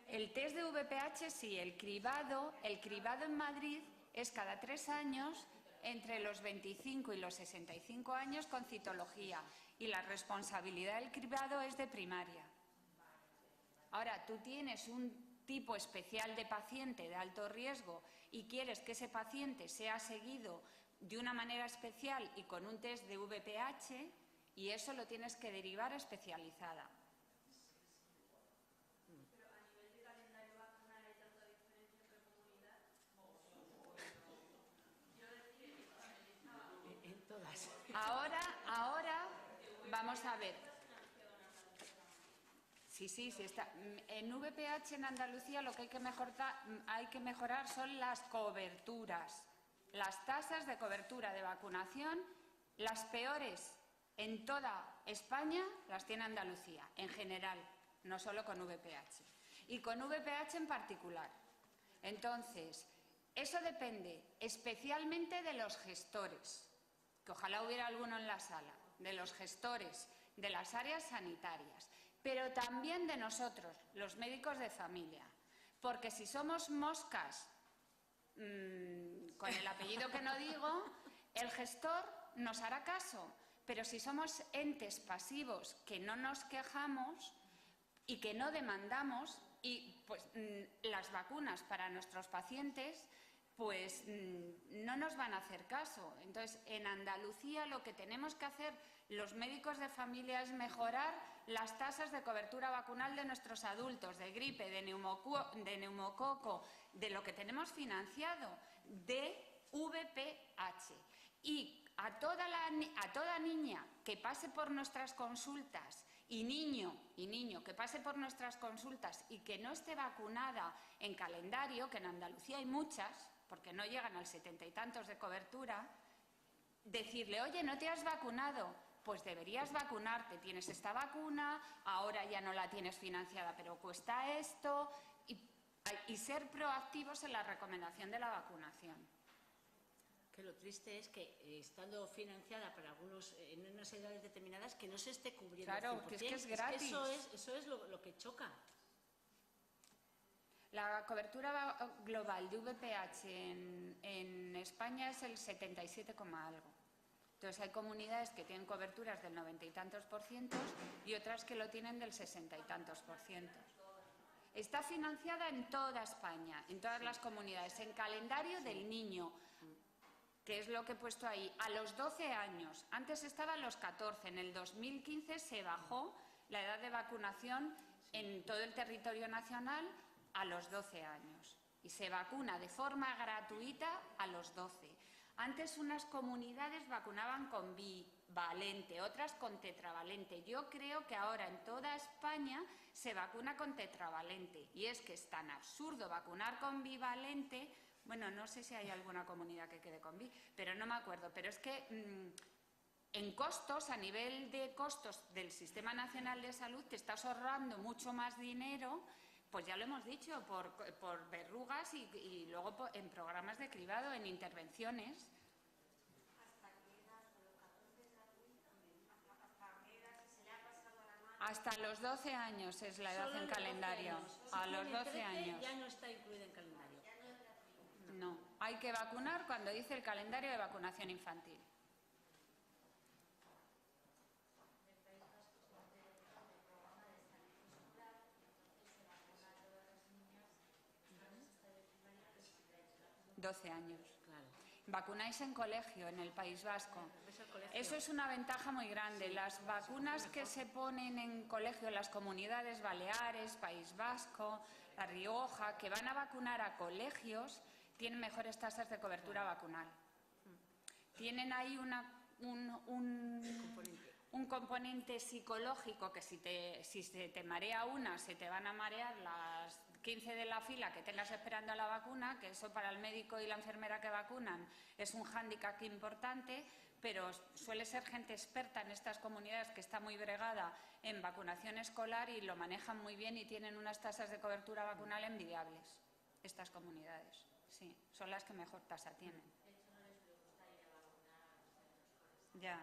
El test de VPH sí, el cribado en Madrid es cada 3 años entre los 25 y los 65 años con citología, y la responsabilidad del cribado es de primaria. Ahora, tú tienes un tipo especial de paciente de alto riesgo y quieres que ese paciente sea seguido de una manera especial y con un test de VPH, y eso lo tienes que derivar a especializada. En todas. Ahora, vamos a ver. Sí, está. En VPH en Andalucía lo que hay que mejorar son las coberturas. Las tasas de cobertura de vacunación, las peores en toda España, las tiene Andalucía, en general, no solo con VPH. Y con VPH en particular. Entonces, eso depende especialmente de los gestores, que ojalá hubiera alguno en la sala, de los gestores de las áreas sanitarias, pero también de nosotros, los médicos de familia, Porque si somos moscas, con el apellido que no digo, el gestor nos hará caso. Pero si somos entes pasivos que no nos quejamos y que no demandamos, y pues las vacunas para nuestros pacientes pues no nos van a hacer caso. Entonces, en Andalucía lo que tenemos que hacer los médicos de familia es mejorar las tasas de cobertura vacunal de nuestros adultos, de gripe, de neumococo, de lo que tenemos financiado, de VPH. Y a toda niña que pase por nuestras consultas y niño que pase por nuestras consultas y que no esté vacunada en calendario, que en Andalucía hay muchas, porque no llegan al 70 y tantos de cobertura, decirle, oye, ¿no te has vacunado? Pues deberías vacunarte, tienes esta vacuna, ahora ya no la tienes financiada, pero cuesta esto, y ser proactivos en la recomendación de la vacunación. Que lo triste es que estando financiada para algunos en unas edades determinadas que no se esté cubriendo. Claro, que es que es gratis. Eso es lo que choca. La cobertura global de VPH en España es el 77, algo. Entonces hay comunidades que tienen coberturas del 90 y tantos % y otras que lo tienen del 60 y tantos %. Está financiada en toda España, en todas las comunidades, en calendario del niño, que es lo que he puesto ahí, a los 12 años. Antes estaba a los 14, en el 2015 se bajó la edad de vacunación en todo el territorio nacional a los 12 años y se vacuna de forma gratuita a los 12. Antes unas comunidades vacunaban con bivalente, otras con tetravalente. Yo creo que ahora en toda España se vacuna con tetravalente y es que es tan absurdo vacunar con bivalente. Bueno, no sé si hay alguna comunidad que quede con bi, pero no me acuerdo. Pero es que en costos, a nivel de costos del Sistema Nacional de Salud, te estás ahorrando mucho más dinero. Pues ya lo hemos dicho, por verrugas y luego en programas de cribado, en intervenciones. Hasta los 12 años es la edad en calendario. A los 12 años. Ya no está incluida en calendario. No, hay que vacunar cuando dice el calendario de vacunación infantil. ¿12 años? Claro. Vacunáis en colegio, en el País Vasco. Eso es una ventaja muy grande. Las vacunas que se ponen en colegio en las comunidades Baleares, País Vasco, La Rioja, que van a vacunar a colegios, tienen mejores tasas de cobertura vacunal. Tienen ahí un componente psicológico que si se te marea una, se te van a marear las 15 de la fila que tengas esperando a la vacuna, que eso para el médico y la enfermera que vacunan es un hándicap importante, pero suele ser gente experta en estas comunidades que está muy bregada en vacunación escolar y lo manejan muy bien y tienen unas tasas de cobertura vacunal envidiables, estas comunidades. Sí, son las que mejor tasa tienen. Ya.